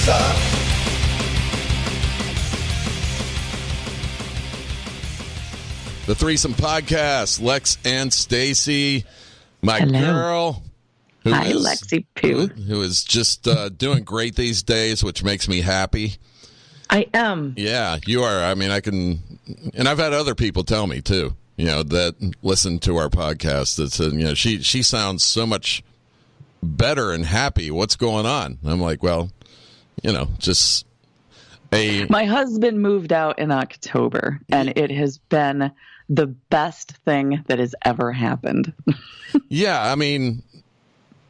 The Threesome Podcast, Lex and Stacey, my girl. Hi, Lexi Pooh. Who is just doing great these days, which makes me happy. I am. Yeah, you are. I mean, and I've had other people tell me too, that listen to our podcast that said, she sounds so much better and happy. What's going on? I'm like, well, just My husband moved out in October, and it has been the best thing that has ever happened. Yeah, I mean,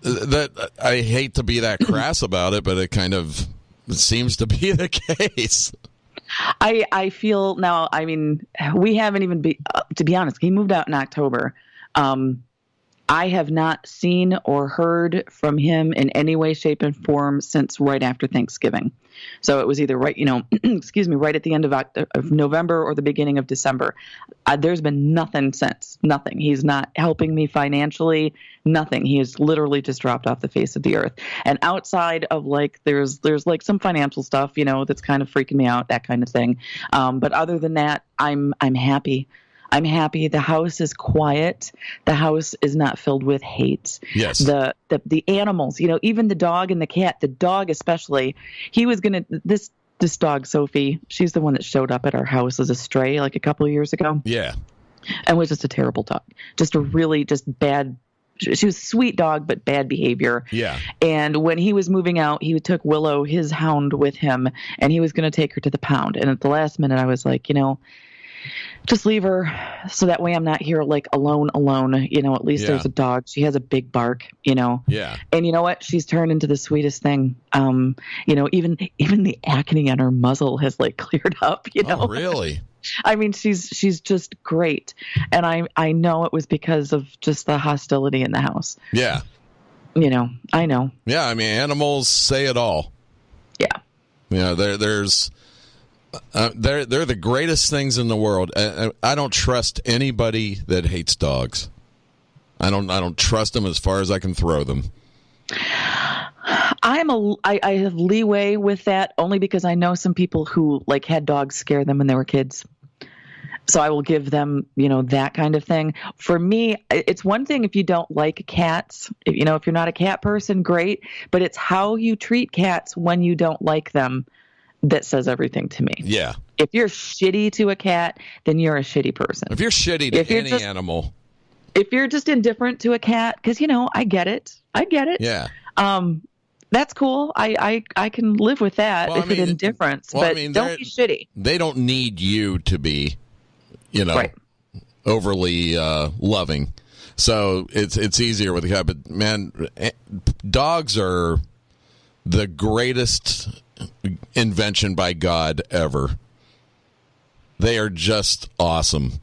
that I hate to be that crass about it, but it kind of seems to be the case. I feel now, I mean, we haven't even to be honest, he moved out in October. I have not seen or heard from him in any way, shape, and form since right after Thanksgiving. So it was either right, excuse me, right at the end of November or the beginning of December. There's been nothing since. Nothing. He's not helping me financially. Nothing. He has literally just dropped off the face of the earth. And outside of there's some financial stuff, that's kind of freaking me out, that kind of thing. But other than that, I'm happy. I'm happy. The house is quiet. The house is not filled with hate. Yes. The animals, even the dog and the cat, the dog especially, he was going to, this dog, Sophie, she's the one that showed up at our house as a stray like a couple of years ago. Yeah. And was just a terrible dog. Just a really bad. She was a sweet dog, but bad behavior. Yeah. And when he was moving out, he took Willow, his hound, with him, and he was going to take her to the pound. And at the last minute, I was like, just leave her so that way I'm not here alone. At least there's a dog. She has a big bark, Yeah. And you know what? She's turned into the sweetest thing. Even the acne on her muzzle has cleared up, Oh, really? I mean, she's just great. And I know it was because of just the hostility in the house. Yeah. I know. Yeah. I mean, animals say it all. Yeah. There's they're the greatest things in the world. I don't trust anybody that hates dogs. I don't trust them as far as I can throw them. I have leeway with that only because I know some people who had dogs scare them when they were kids. So I will give them, that kind of thing. For me, it's one thing if you don't like cats. If you're not a cat person, great. But it's how you treat cats when you don't like them that says everything to me. Yeah. If you're shitty to a cat, then you're a shitty person. If you're shitty to any animal. If you're just indifferent to a cat, because, I get it. Yeah. That's cool. I can live with that it's indifference. But don't be shitty. They don't need you to be, right. overly loving. So it's easier with a cat. But, man, dogs are the greatest invention by God ever. They are just awesome.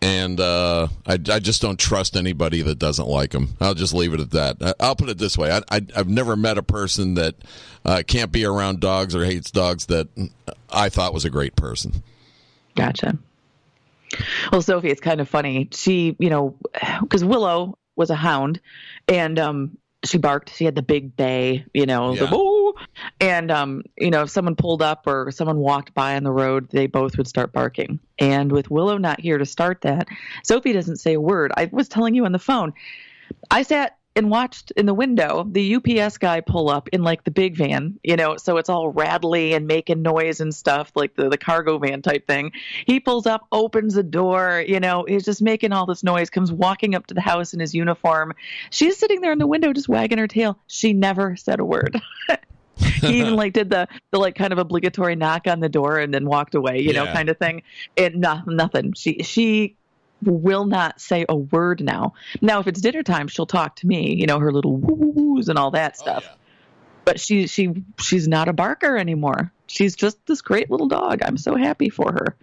And I just don't trust anybody that doesn't like them. I'll just leave it at that. I'll put it this way. I've never met a person that can't be around dogs or hates dogs that I thought was a great person. Gotcha. Well, Sophie, it's kind of funny. She, because Willow was a hound, and she barked. She had the big bay, the boo. And, if someone pulled up or someone walked by on the road, they both would start barking. And with Willow not here to start that, Sophie doesn't say a word. I was telling you on the phone, I sat and watched in the window the UPS guy pull up in the big van, so it's all rattly and making noise and stuff, like the cargo van type thing. He pulls up, opens the door, he's just making all this noise, comes walking up to the house in his uniform. She's sitting there in the window just wagging her tail. She never said a word. He even did the kind of obligatory knock on the door and then walked away, kind of thing. And nothing. She will not say a word now. Now, if it's dinner time, she'll talk to me, her little woo-woos and all that stuff. Oh, yeah. But she's not a barker anymore. She's just this great little dog. I'm so happy for her.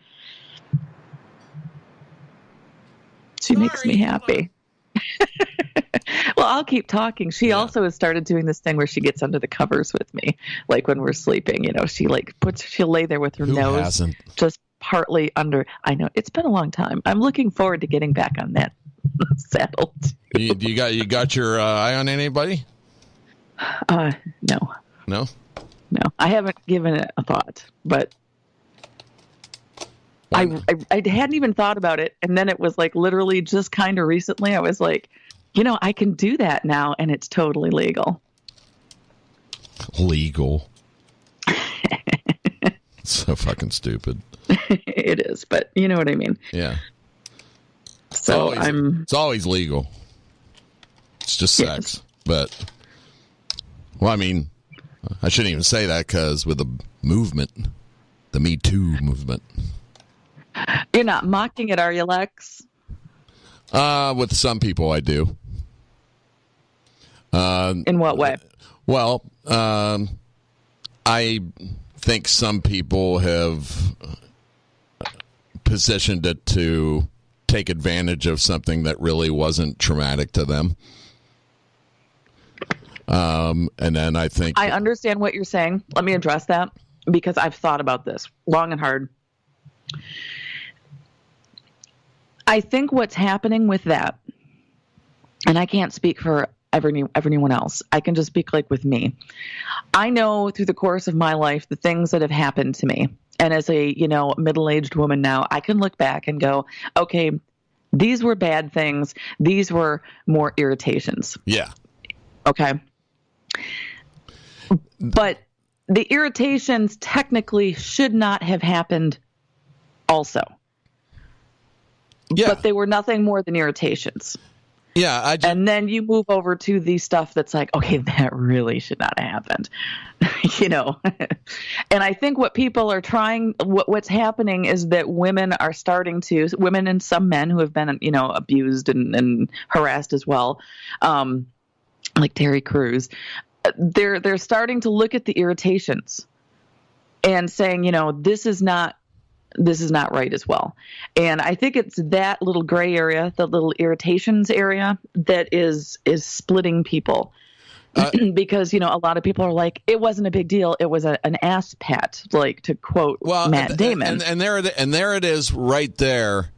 She makes me happy. Well, I'll keep talking. She also has started doing this thing where she gets under the covers with me, when we're sleeping. She'll lay there with her nose just partly under. I know it's been a long time. I'm looking forward to getting back on that saddle. You got your eye on anybody? No. No? No, I haven't given it a thought, but I hadn't even thought about it. And then it was like literally just kind of recently, I was like, I can do that now, and it's totally legal. Legal. So fucking stupid. It is, but you know what I mean. Yeah. So it's always legal. It's just sex. Yes. But, well, I mean, I shouldn't even say that because with the movement, the Me Too movement. You're not mocking it, are you, Lex? With some people, I do. In what way? Well, I think some people have positioned it to take advantage of something that really wasn't traumatic to them. And then I think... I understand what you're saying. Let me address that because I've thought about this long and hard. I think what's happening with that, and I can't speak for everyone else. I can just speak like with me. I know through the course of my life, the things that have happened to me. And as a, middle-aged woman now, I can look back and go, okay, these were bad things. These were more irritations. Yeah. Okay. But the irritations technically should not have happened also. Yeah. But they were nothing more than irritations. Yeah. And then you move over to the stuff that's like, okay, that really should not have happened. And I think what people are what's happening is that women and some men who have been, abused and harassed as well, like Terry Crews, they're starting to look at the irritations and saying, this is not right as well. And I think it's that little gray area, the little irritations area that is splitting people. Because, a lot of people are like, it wasn't a big deal. It was an ass pat, like to quote Matt Damon. And there it is right there.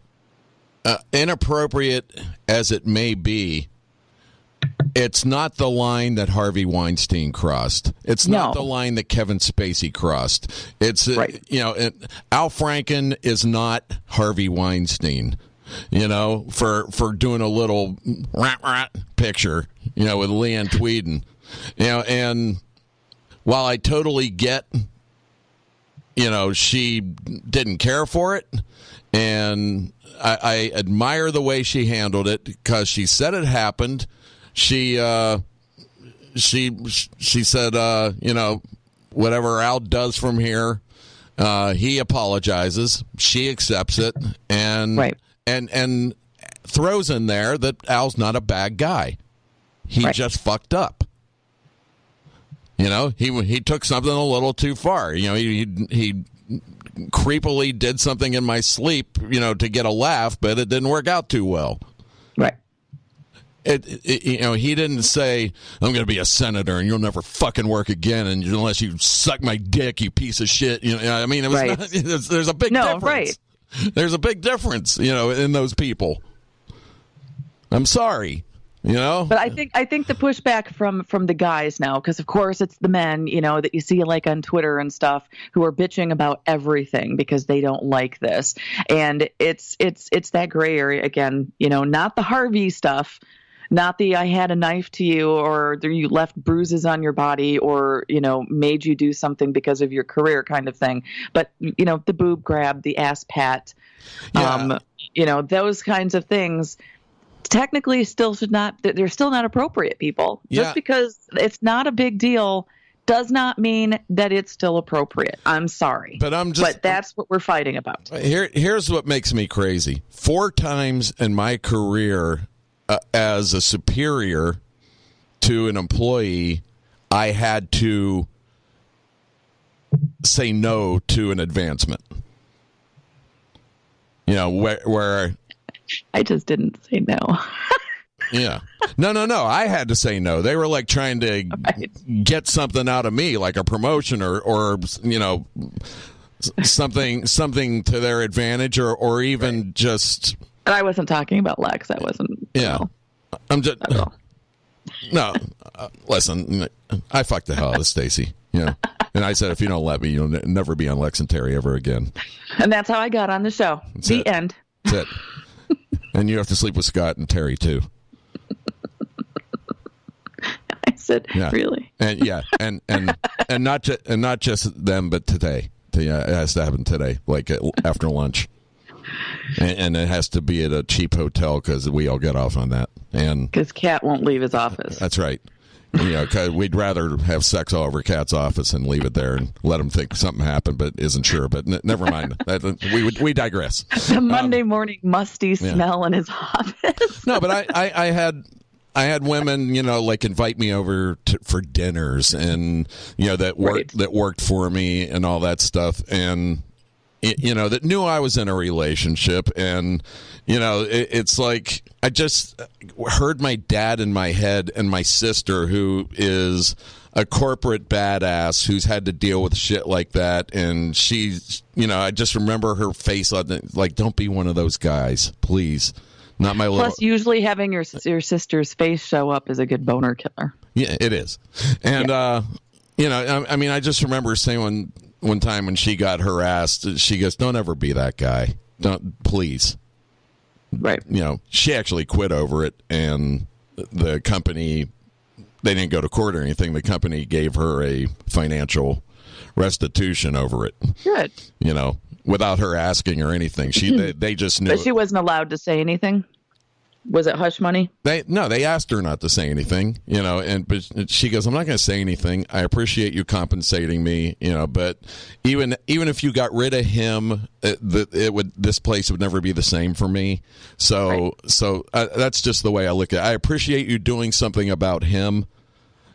Inappropriate as it may be, it's not the line that Harvey Weinstein crossed. It's not the line that Kevin Spacey crossed. It's, right. Al Franken is not Harvey Weinstein, for doing a little picture, with Leanne Tweeden. And while I totally get, she didn't care for it, and I admire the way she handled it because she said it happened. She said, whatever Al does from here, he apologizes. She accepts it, and right. and throws in there that Al's not a bad guy. He just fucked up. He took something a little too far. He creepily did something in my sleep, to get a laugh, but it didn't work out too well. Right. He didn't say, I'm going to be a senator and you'll never fucking work again unless you suck my dick, you piece of shit. It was right. There's a big difference. Right. There's a big difference, in those people. I'm sorry. But I think the pushback from the guys now, because of course it's the men, that you see like on Twitter and stuff who are bitching about everything because they don't like this. And it's that gray area again, not the Harvey stuff, not the I had a knife to you or you left bruises on your body or, made you do something because of your career kind of thing. But, the boob grab, the ass pat, those kinds of things technically they're still not appropriate, people. Yeah. Just because it's not a big deal does not mean that it's still appropriate. I'm sorry. But that's what we're fighting about. Here's what makes me crazy. 4 times in my career as a superior to an employee, I had to say no to an advancement. Where I just didn't say no. Yeah. No. I had to say no. They were like trying to get something out of me, like a promotion or something to their advantage or even just. And I wasn't talking about Lex. I wasn't. Yeah. I'm just. No, listen, I fucked the hell out of Stacey, and I said, if you don't let me, you'll never be on Lex and Terry ever again. And that's how I got on the show. That's the it. end. That's it. And you have to sleep with Scott and Terry too. I said, really? And and not just them, but today. It has to happen today, like after lunch. And it has to be at a cheap hotel because we all get off on that. And because Cat won't leave his office. That's right. Cause we'd rather have sex all over Cat's office and leave it there and let him think something happened, but isn't sure. But never mind. We digress. The Monday morning musty smell in his office. No, but I had women, like invite me over for dinners, and that worked for me and all that stuff, and that knew I was in a relationship, and it's like I just heard my dad in my head and my sister, who is a corporate badass who's had to deal with shit like that, and she's I just remember her face like, don't be one of those guys, please. Not my little. Plus, usually having your sister's face show up is a good boner killer. Yeah, it is. And I just remember saying one time when she got harassed, she goes, "Don't ever be that guy. Don't, please." Right. She actually quit over it, and the company, they didn't go to court or anything. The company gave her a financial restitution over it. Good. Without her asking or anything. They just knew. But she wasn't allowed to say anything? Was it hush money? They asked her not to say anything, but she goes, "I'm not going to say anything. I appreciate you compensating me, but even if you got rid of him, this place would never be the same for me." So that's just the way I look at it. I appreciate you doing something about him.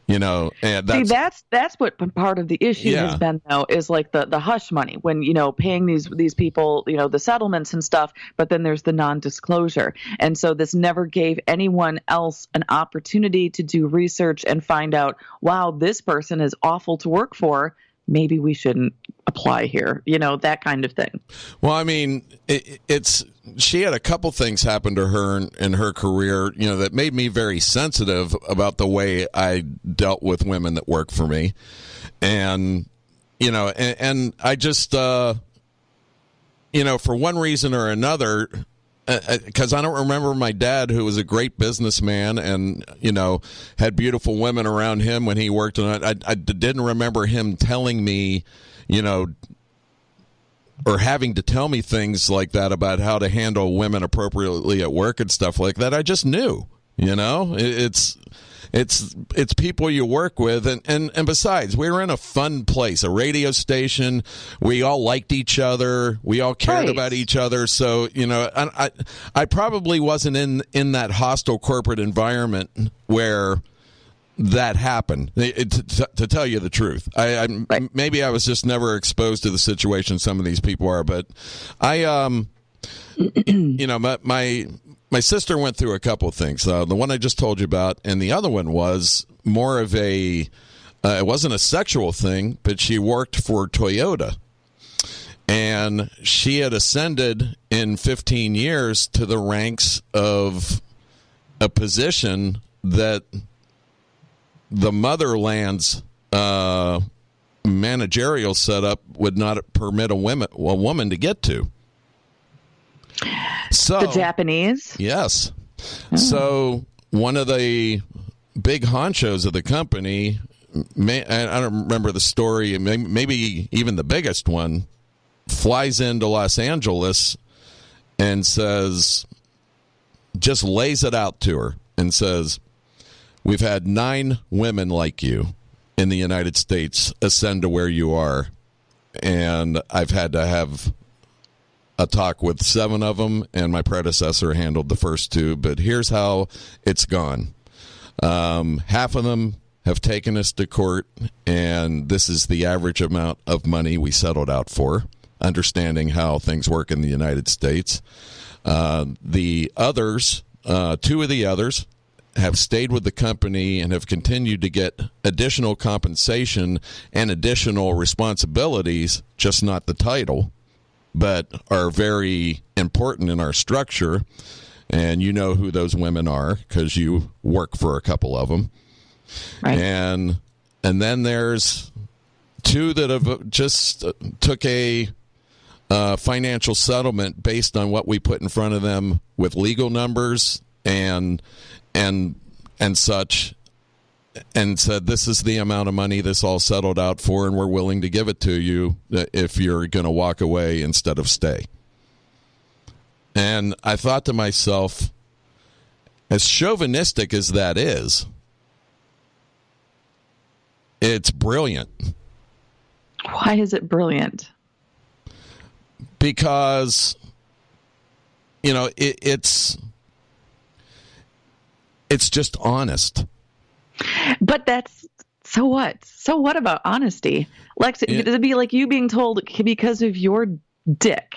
And that's what part of the issue has been, though, is like the hush money when, paying these people, the settlements and stuff, but then there's the non-disclosure. And so this never gave anyone else an opportunity to do research and find out, wow, this person is awful to work for. Maybe we shouldn't apply here, that kind of thing. Well, I mean, she had a couple things happen to her in her career, that made me very sensitive about the way I dealt with women that work for me. And, and I just, for one reason or another, because I don't remember my dad, who was a great businessman and, had beautiful women around him when he worked on it. I didn't remember him telling me, or having to tell me things like that about how to handle women appropriately at work and stuff like that. I just knew, it's people you work with. And besides, we were in a fun place, a radio station. We all liked each other. We all cared about each other. So, I probably wasn't in that hostile corporate environment where that happened, to tell you the truth. Maybe I was just never exposed to the situation some of these people are, but my sister went through a couple of things. The one I just told you about, and the other one was more of it wasn't a sexual thing, but she worked for Toyota, and she had ascended in 15 years to the ranks of a position that the motherland's managerial setup would not permit a woman to get to. So the Japanese? Yes. Oh. So one of the big honchos of the company, I don't remember the story, maybe even the biggest one, flies into Los Angeles and says, just lays it out to her and says, "We've had 9 women like you in the United States ascend to where you are, and I've had to have a talk with 7 of them, and my predecessor handled the first 2, but here's how it's gone. Half of them have taken us to court, and this is the average amount of money we settled out for, understanding how things work in the United States. The others, 2 of the others, have stayed with the company and have continued to get additional compensation and additional responsibilities, just not the title, but are very important in our structure. and you know who those women are because you work for a couple of them. Right. And then there's two that have just took a financial settlement based on what we put in front of them with legal numbers and such, and said, this is the amount of money this all settled out for, and we're willing to give it to you if you're going to walk away instead of stay. And I thought to myself, as chauvinistic as that is, it's brilliant. Why is it brilliant? Because, it's just honest. But that's, so what? So what about honesty? Lex, it'd be like you being told because of your dick,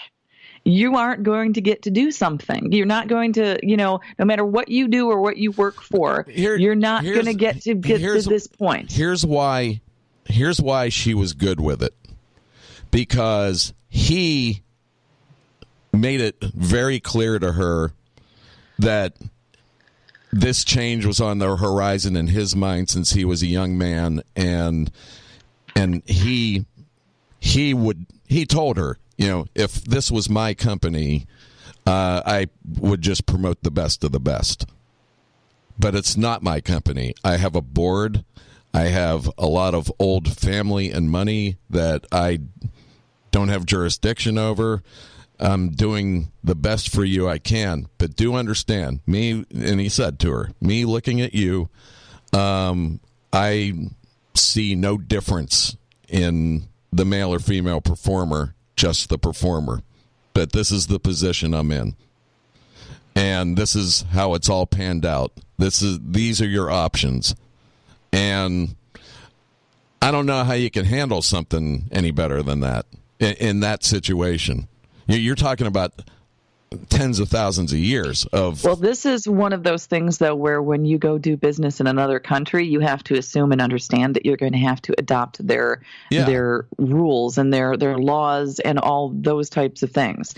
you aren't going to get to do something. You're not going to, no matter what you do or what you work for, you're not going to get to this point. Here's why she was good with it. Because he made it very clear to her that this change was on the horizon in his mind since he was a young man, and he told her, if this was my company, I would just promote the best of the best. But it's not my company. I have a board. I have a lot of old family and money that I don't have jurisdiction over. I'm doing the best for you I can, but do understand me. And he said to her, me looking at you, I see no difference in the male or female performer, just the performer. But this is the position I'm in, and this is how it's all panned out. These are your options, and I don't know how you can handle something any better than that in that situation. You're talking about tens of thousands of years of... Well, this is one of those things, though, where when you go do business in another country, you have to assume and understand that you're going to have to adopt their rules and their laws and all those types of things.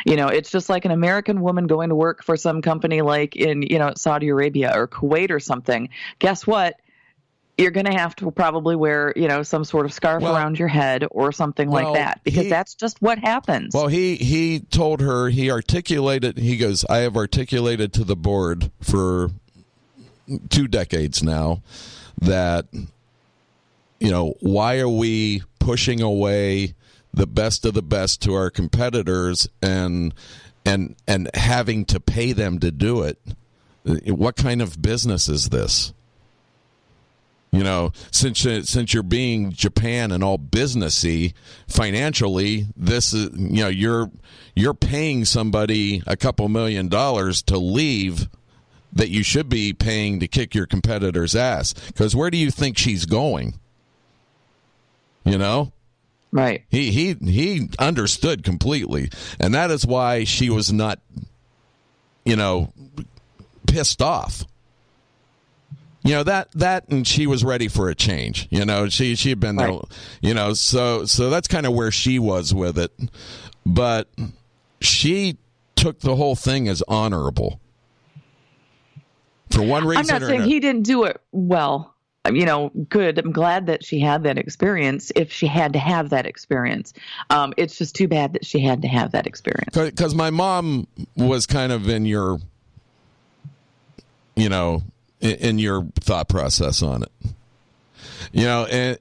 It's just like an American woman going to work for some company like in, Saudi Arabia or Kuwait or something. Guess what? You're going to have to probably wear, some sort of scarf around your head or something like that, because that's just what happens. Well, he told her, he goes, I have articulated to the board for 2 decades now that, why are we pushing away the best of the best to our competitors and having to pay them to do it? What kind of business is this? Since you're being Japan and all businessy financially, this is, you're paying somebody a couple $1 million to leave that you should be paying to kick your competitor's ass. Because where do you think she's going? Right. He understood completely, and that is why she was not, pissed off. That and she was ready for a change. She had been there, right. So that's kind of where she was with it. But she took the whole thing as honorable. For one reason, I'm not saying he didn't do it well. Good. I'm glad that she had that experience. If she had to have that experience, it's just too bad that she had to have that experience. Because my mom was kind of in your, in your thought process on it,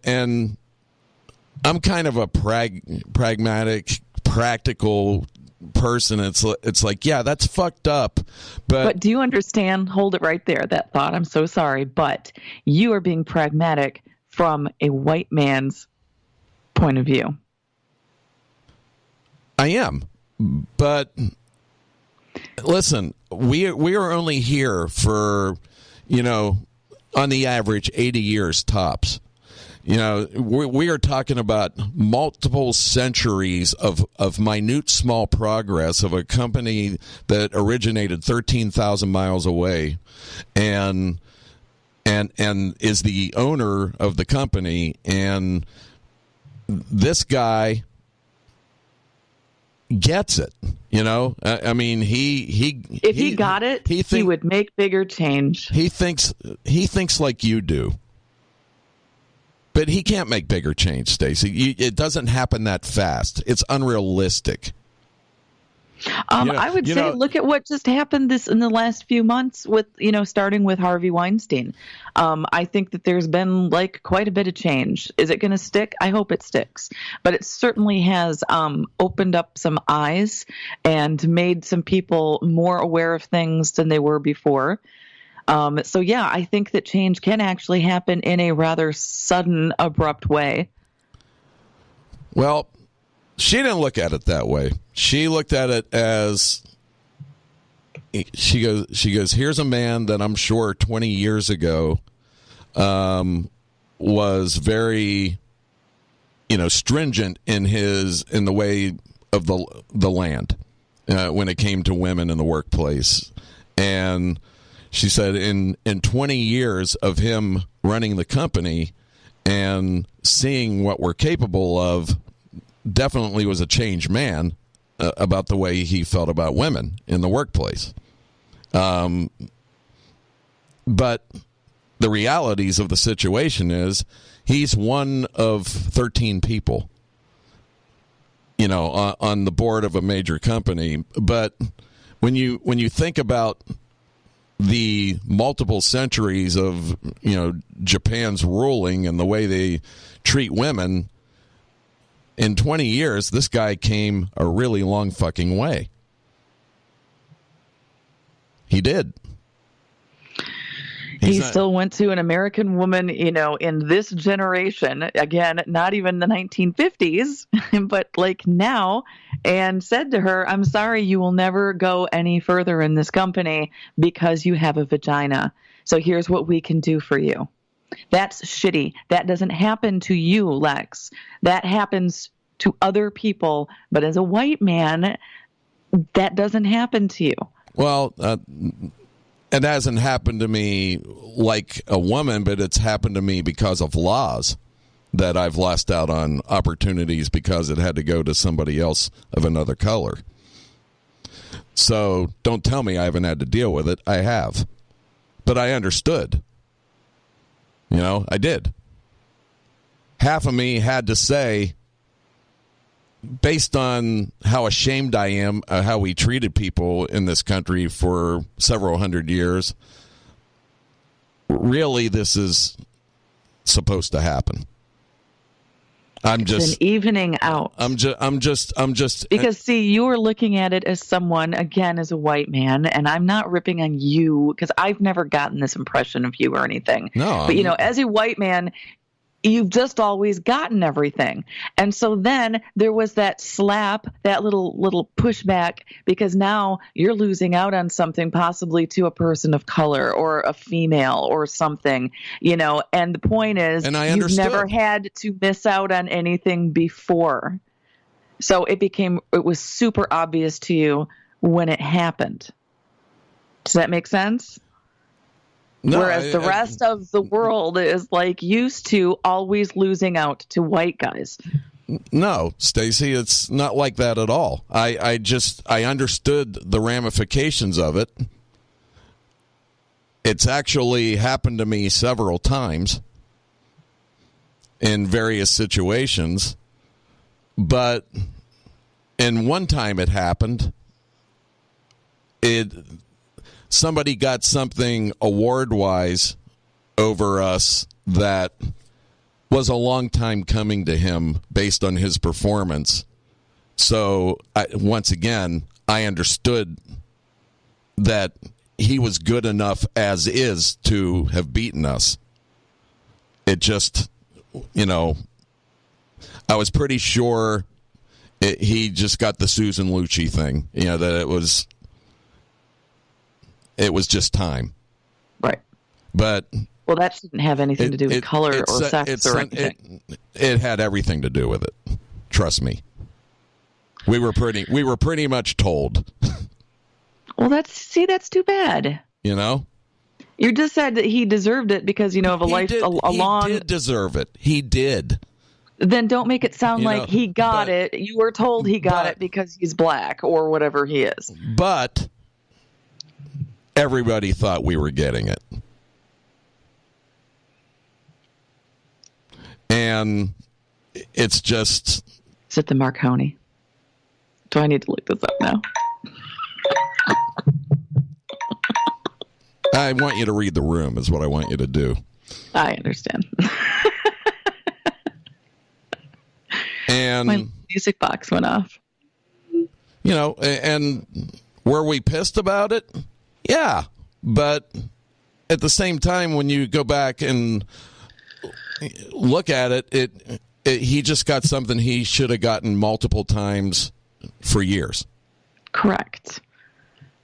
and I'm kind of a pragmatic, practical person. It's like, yeah, that's fucked up. But do you understand? Hold it right there. That thought. I'm so sorry, but you are being pragmatic from a white man's point of view. I am, but listen, we are only here for, on the average 80 years tops. We are talking about multiple centuries of minute small progress of a company that originated 13,000 miles away and is the owner of the company. And this guy gets it. You know, I mean, if he got it, he would make bigger change. He thinks like you do. But he can't make bigger change, Stacey. It doesn't happen that fast. It's unrealistic. I would say, look at what just happened in the last few months with, starting with Harvey Weinstein. I think that there's been quite a bit of change. Is it going to stick? I hope it sticks. But it certainly has opened up some eyes and made some people more aware of things than they were before. So, yeah, I think that change can actually happen in a rather sudden, abrupt way. Well, she didn't look at it that way. She looked at it as, she goes, here's a man that I'm sure 20 years ago was very, stringent in the way of the land when it came to women in the workplace. And she said in 20 years of him running the company and seeing what we're capable of, definitely was a changed man about the way he felt about women in the workplace. But the realities of the situation is he's one of 13 people, on the board of a major company. But when you think about the multiple centuries of, Japan's ruling and the way they treat women, in 20 years, this guy came a really long fucking way. He did. He still went to an American woman, in this generation, again, not even the 1950s, but now, and said to her, I'm sorry, you will never go any further in this company because you have a vagina. So here's what we can do for you. That's shitty. That doesn't happen to you, Lex. That happens to other people. But as a white man, that doesn't happen to you. Well, it hasn't happened to me like a woman, but it's happened to me because of laws that I've lost out on opportunities because it had to go to somebody else of another color. So don't tell me I haven't had to deal with it. I have. But I understood. I did. Half of me had to say, based on how ashamed I am of how we treated people in this country for several hundred years, really this is supposed to happen. It's an evening out. I'm just because see, you were looking at it as someone, again, as a white man, and I'm not ripping on you because I've never gotten this impression of you or anything. No, but as a white man, you've just always gotten everything. And so then there was that slap, that little pushback, because now you're losing out on something possibly to a person of color or a female or something, and the point is you've never had to miss out on anything before. So it was super obvious to you when it happened. Does that make sense? No, whereas the rest of the world is used to always losing out to white guys. No, Stacey, it's not like that at all. I understood the ramifications of it. It's actually happened to me several times in various situations. But in one time it happened, somebody got something award-wise over us that was a long time coming to him based on his performance. So, once again, I understood that he was good enough as is to have beaten us. It just, I was pretty sure he just got the Susan Lucci thing, that it was just time. Right. But that didn't have anything to do with color or sex or anything. It had everything to do with it. Trust me. We were pretty much told. Well, that's too bad. You just said that he deserved it because, of a long... He did deserve it. He did. Then don't make it sound like he got it. You were told he got it because he's black or whatever he is. But everybody thought we were getting it. And it's just... Is it the Marconi? Do I need to look this up now? I want you to read the room is what I want you to do. I understand. And my music box went off. And were we pissed about it? Yeah. But at the same time, when you go back and look at it, he just got something he should have gotten multiple times for years. Correct.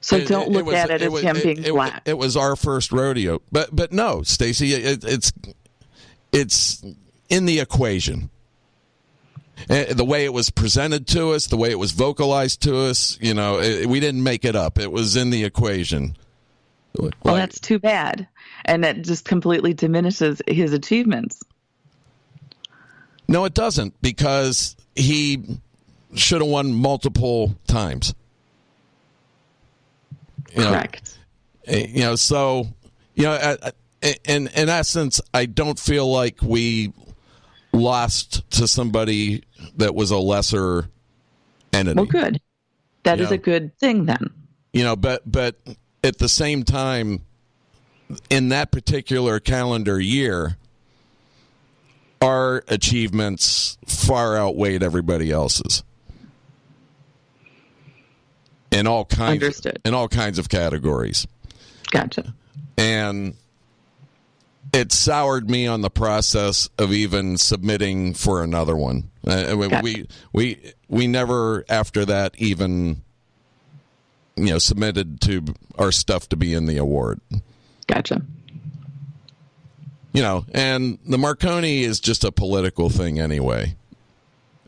So don't look at it as him being black. It was our first rodeo. But no, Stacey, it's in the equation. The way it was presented to us, the way it was vocalized to us, we didn't make it up. It was in the equation. Well, that's too bad. And that just completely diminishes his achievements. No, it doesn't, because he should have won multiple times. Correct. So, in essence, I don't feel like we lost to somebody that was a lesser entity. Well, good. That is a good thing then. But at the same time, in that particular calendar year, our achievements far outweighed everybody else's. In all kinds of categories. Gotcha. And it soured me on the process of even submitting for another one. Gotcha. We never after that even submitted to our stuff to be in the award. Gotcha. And the Marconi is just a political thing anyway.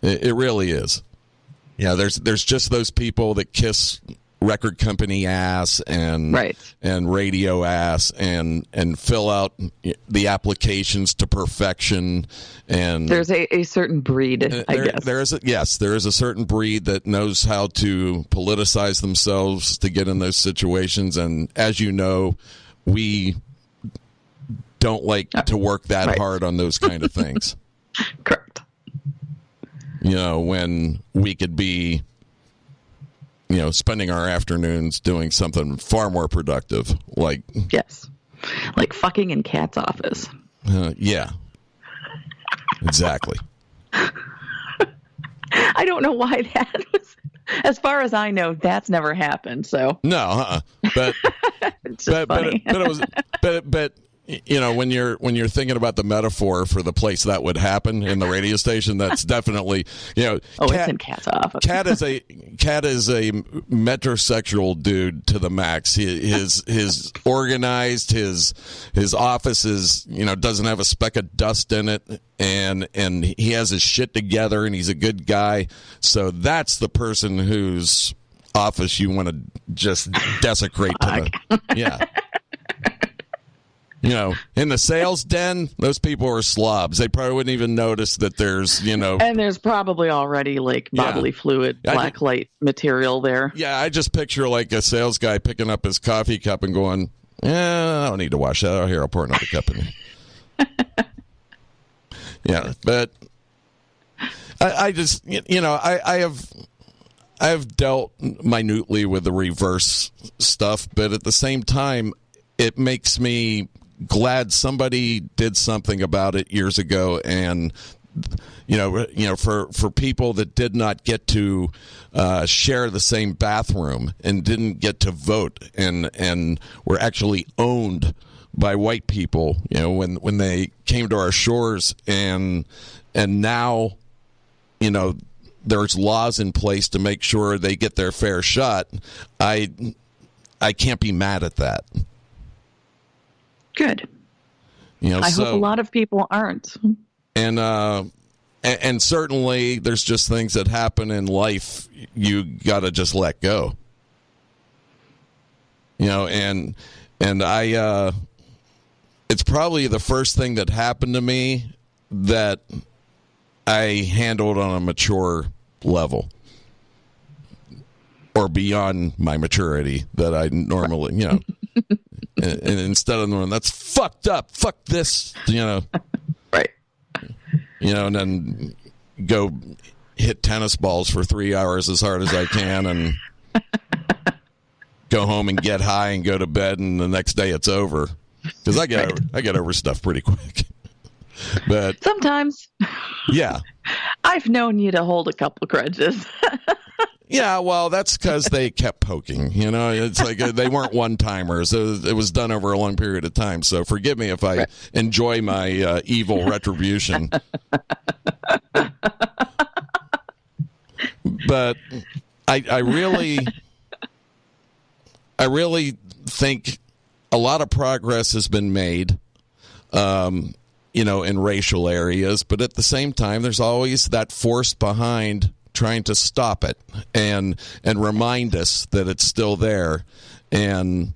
It really is. There's just those people that kiss record company ass and radio ass and fill out the applications to perfection. And there's a certain breed, I guess. There is a certain breed that knows how to politicize themselves to get in those situations. And as you know, we don't like to work that hard on those kind of things. Correct. When we could be, spending our afternoons doing something far more productive, like... Yes. Like fucking in Kat's office. Yeah. Exactly. I don't know why that was... As far as I know, that's never happened, so... No, but... It's just funny. But it was... But when you're thinking about the metaphor for the place that would happen in the radio station, that's definitely it's in Kat's office. Kat is a metrosexual dude to the max. His organized, his office is doesn't have a speck of dust in it, and he has his shit together, and he's a good guy. So that's the person whose office you want to just desecrate yeah. In the sales den, those people are slobs. They probably wouldn't even notice that there's, And there's probably already, bodily fluid, black light material there. Yeah, I just picture, a sales guy picking up his coffee cup and going, I don't need to wash that out here. I'll pour another cup in. Yeah, but I just, I have dealt minutely with the reverse stuff, but at the same time, it makes me glad somebody did something about it years ago, and for people that did not get to share the same bathroom and didn't get to vote and were actually owned by white people, when they came to our shores, and now there's laws in place to make sure they get their fair shot. I can't be mad at that. Good. I hope a lot of people aren't. And certainly there's just things that happen in life you got to just let go. And I it's probably the first thing that happened to me that I handle it on a mature level or beyond my maturity that I normally, and instead of knowing that's fucked up, fuck this, right. And then go hit tennis balls for 3 hours as hard as I can and go home and get high and go to bed, and the next day it's over. Because I get over stuff pretty quick. But sometimes. Yeah. I've known you to hold a couple grudges. Yeah, well, that's because they kept poking. It's like they weren't one-timers. It was done over a long period of time. So forgive me if I enjoy my evil retribution. But I really think a lot of progress has been made, in racial areas. But at the same time, there's always that force behind trying to stop it and remind us that it's still there. And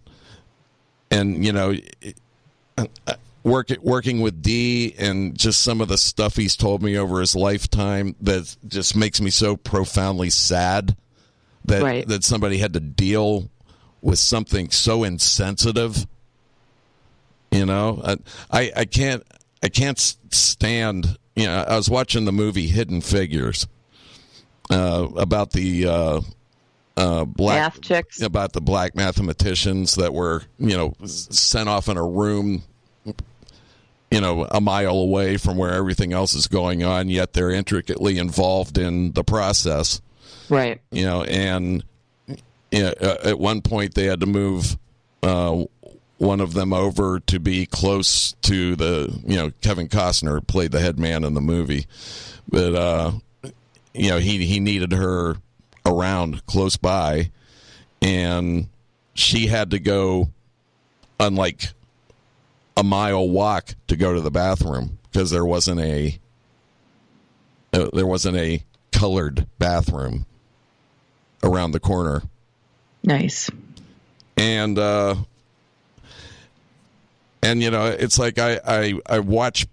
working with D and just some of the stuff he's told me over his lifetime that just makes me so profoundly sad that somebody had to deal with something so insensitive. I can't stand. I was watching the movie Hidden Figures about the math chicks, about the black mathematicians that were sent off in a room a mile away from where everything else is going on, yet they're intricately involved in the process. Right. And at one point they had to move one of them over to be close to the, Kevin Costner played the head man in the movie. But, he needed her around close by, and she had to go on like a mile walk to go to the bathroom because there wasn't a colored bathroom around the corner. Nice. And it's like I watch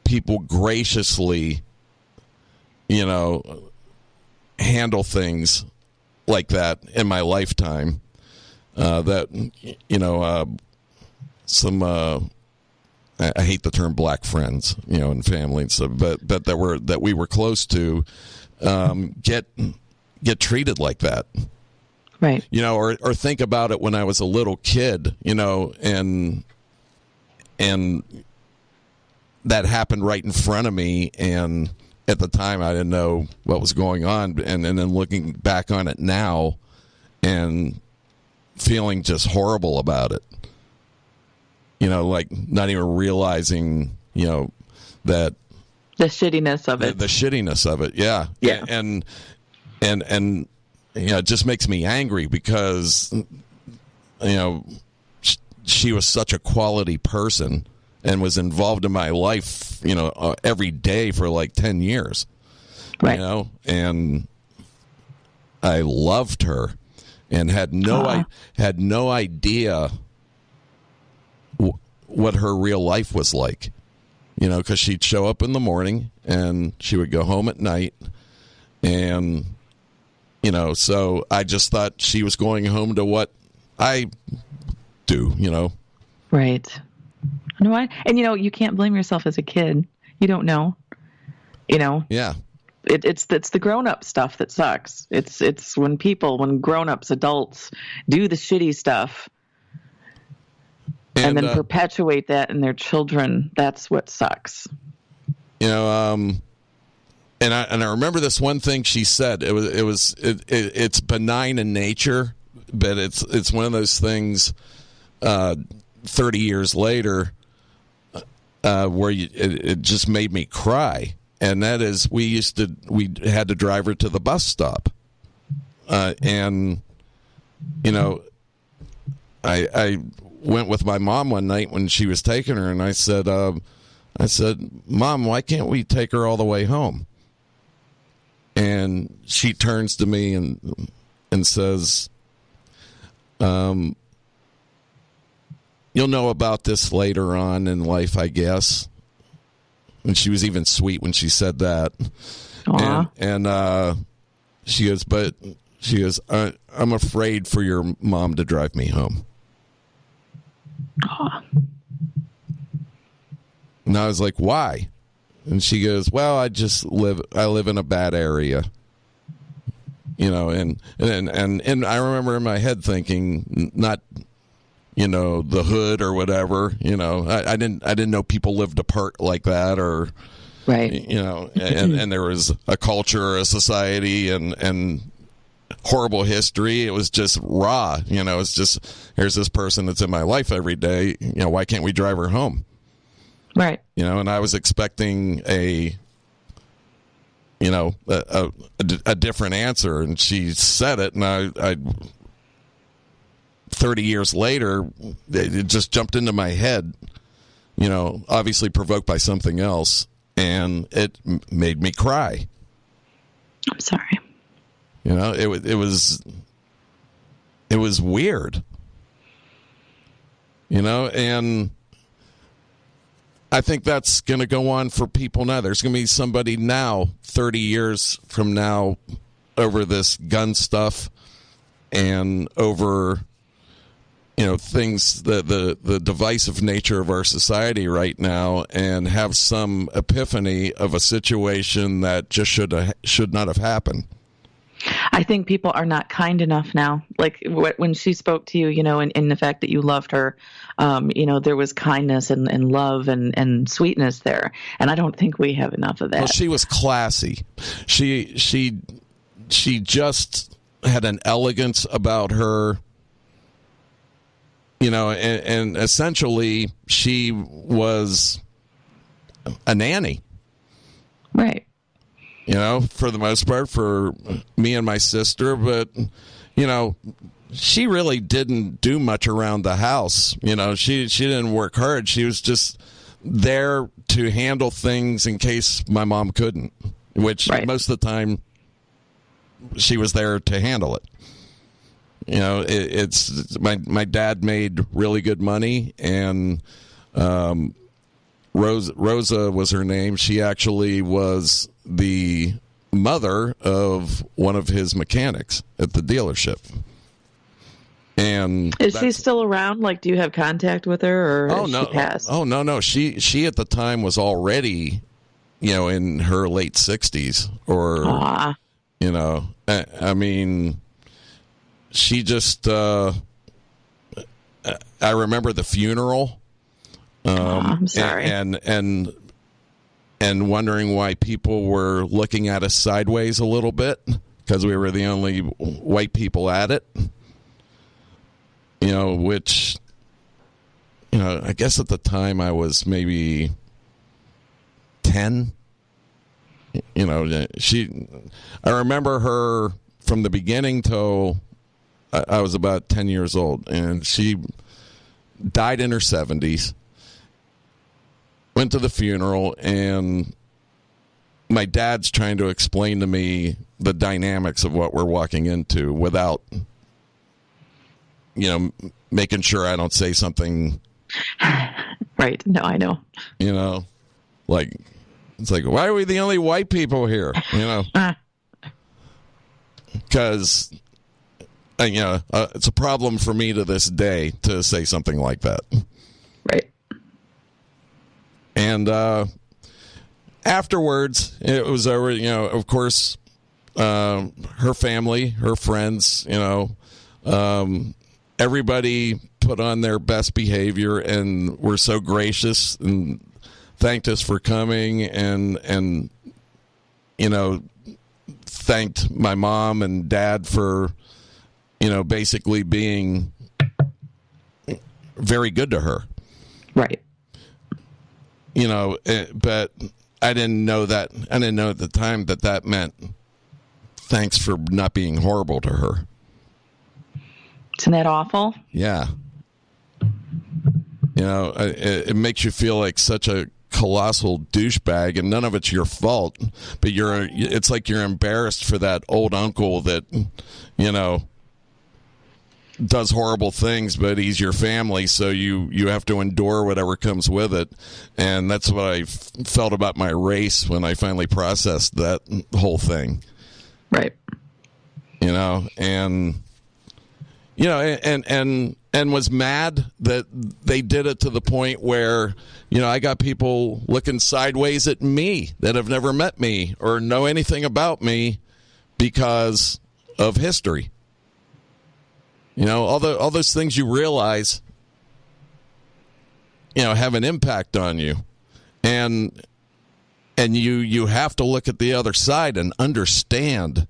people graciously handle things like that in my lifetime that some I hate the term black friends and family and stuff, but that we were close to get treated like that. Right. Or think about it when I was a little kid, and that happened right in front of me, and at the time I didn't know what was going on, and then looking back on it now and feeling just horrible about it. Like not even realizing, that the shittiness of it. The shittiness of it, yeah. Yeah. And it just makes me angry because she was such a quality person and was involved in my life, every day for like 10 years. Right. And I loved her and had no idea what her real life was like. Because she'd show up in the morning and she would go home at night, and so I just thought she was going home to what I do, Right. And you can't blame yourself as a kid. You don't know. Yeah. It's the grown-up stuff that sucks. It's when grown-ups, adults do the shitty stuff and then perpetuate that in their children. That's what sucks. And I remember this one thing she said. It's benign in nature, but it's one of those things 30 years later where it just made me cry. And that is, we had to drive her to the bus stop. And I went with my mom one night when she was taking her, and I said, Mom, why can't we take her all the way home? And she turns to me and says, you'll know about this later on in life, I guess. And she was even sweet when she said that. Aww. And she goes, I'm afraid for your mom to drive me home. Aww. And I was like, why? And she goes, well, I live in a bad area. You know, and I remember in my head thinking, not, you know, the hood or whatever, you know, I didn't know people lived apart like that, or, right. You know, and there was a culture, a society, and horrible history. It was just raw, you know, it's just, here's this person that's in my life every day, you know, why can't we drive her home? Right. You know, and I was expecting a different answer, and she said it, and I 30 years later, it just jumped into my head, you know, obviously provoked by something else, and it made me cry. I'm sorry. You know, it was weird. You know, and I think that's going to go on for people now. There's going to be somebody now, 30 years from now, over this gun stuff and over, you know, things, the divisive nature of our society right now, and have some epiphany of a situation that just should not have happened. I think people are not kind enough now. Like when she spoke to you, you know, in the fact that you loved her, you know, there was kindness and love and sweetness there. And I don't think we have enough of that. Well, she was classy. She just had an elegance about her, you know, and essentially she was a nanny. Right. You know, for the most part, for me and my sister. But, you know, she really didn't do much around the house. You know, she didn't work hard. She was just there to handle things in case my mom couldn't, which right. Most of the time she was there to handle it. You know, it's my dad made really good money, and Rosa was her name. She actually was the mother of one of his mechanics at the dealership. And is she still around? Like, do you have contact with her, or she passed? Oh, no. She at the time was already, you know, in her late 60s, or, you know, I mean, she just, I remember the funeral. I'm sorry. And wondering why people were looking at us sideways a little bit, because we were the only white people at it. You know, which, you know, I guess at the time I was maybe 10. You know, I remember her from the beginning till I was about 10 years old, and she died in her 70s. Went to the funeral, and my dad's trying to explain to me the dynamics of what we're walking into without, you know, making sure I don't say something. Right. No, I know. You know, like, it's like, why are we the only white people here? You know, because, you know, it's a problem for me to this day to say something like that. Right. And afterwards, it was over, you know, of course, her family, her friends, you know, everybody put on their best behavior and were so gracious and thanked us for coming, and you know, thanked my mom and dad for, you know, basically being very good to her. Right. You know, but I didn't know that. I didn't know at the time that meant thanks for not being horrible to her. Isn't that awful? Yeah. You know, it makes you feel like such a colossal douchebag, and none of it's your fault. But it's like you're embarrassed for that old uncle that, you know, does horrible things, but he's your family, so you have to endure whatever comes with it. And that's what I felt about my race when I finally processed that whole thing. Right. And was mad that they did it to the point where, I got people looking sideways at me that have never met me or know anything about me because of history. All those things you realize, have an impact on you. And you have to look at the other side and understand,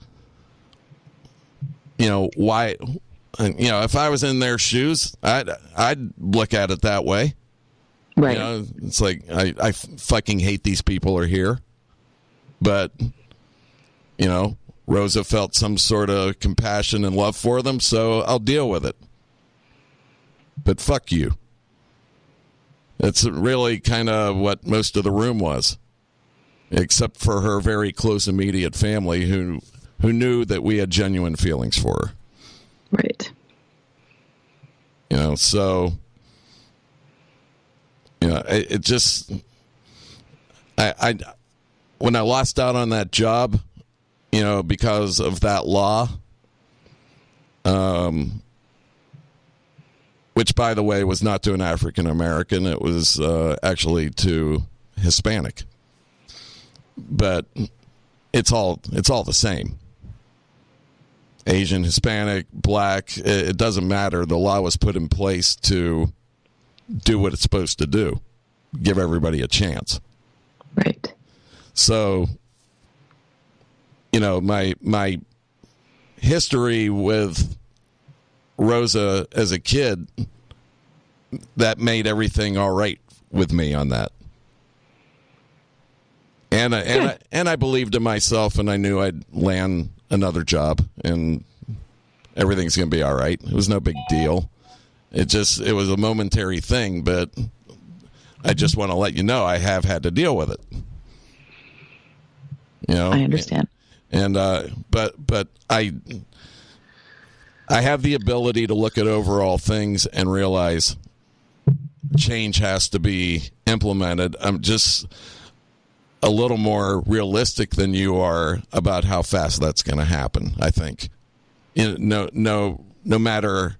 why. If I was in their shoes, I'd look at it that way. Right. It's like I fucking hate these people are here, but Rosa felt some sort of compassion and love for them, so I'll deal with it. But fuck you. That's really kind of what most of the room was, except for her very close immediate family who knew that we had genuine feelings for her. Right. So, it just, I when I lost out on that job, because of that law, which, by the way, was not to an African American, it was actually to Hispanic. But it's all the same. Asian, Hispanic, black, it doesn't matter. The law was put in place to do what it's supposed to do, give everybody a chance. Right. So, my history with Rosa as a kid, that made everything all right with me on that. And I believed in myself, and I knew I'd land another job and everything's going to be all right. It was no big deal. It was a momentary thing, but I just want to let you know I have had to deal with it. I understand. And but I have the ability to look at overall things and realize change has to be implemented. I'm just a little more realistic than you are about how fast that's going to happen, I think. No matter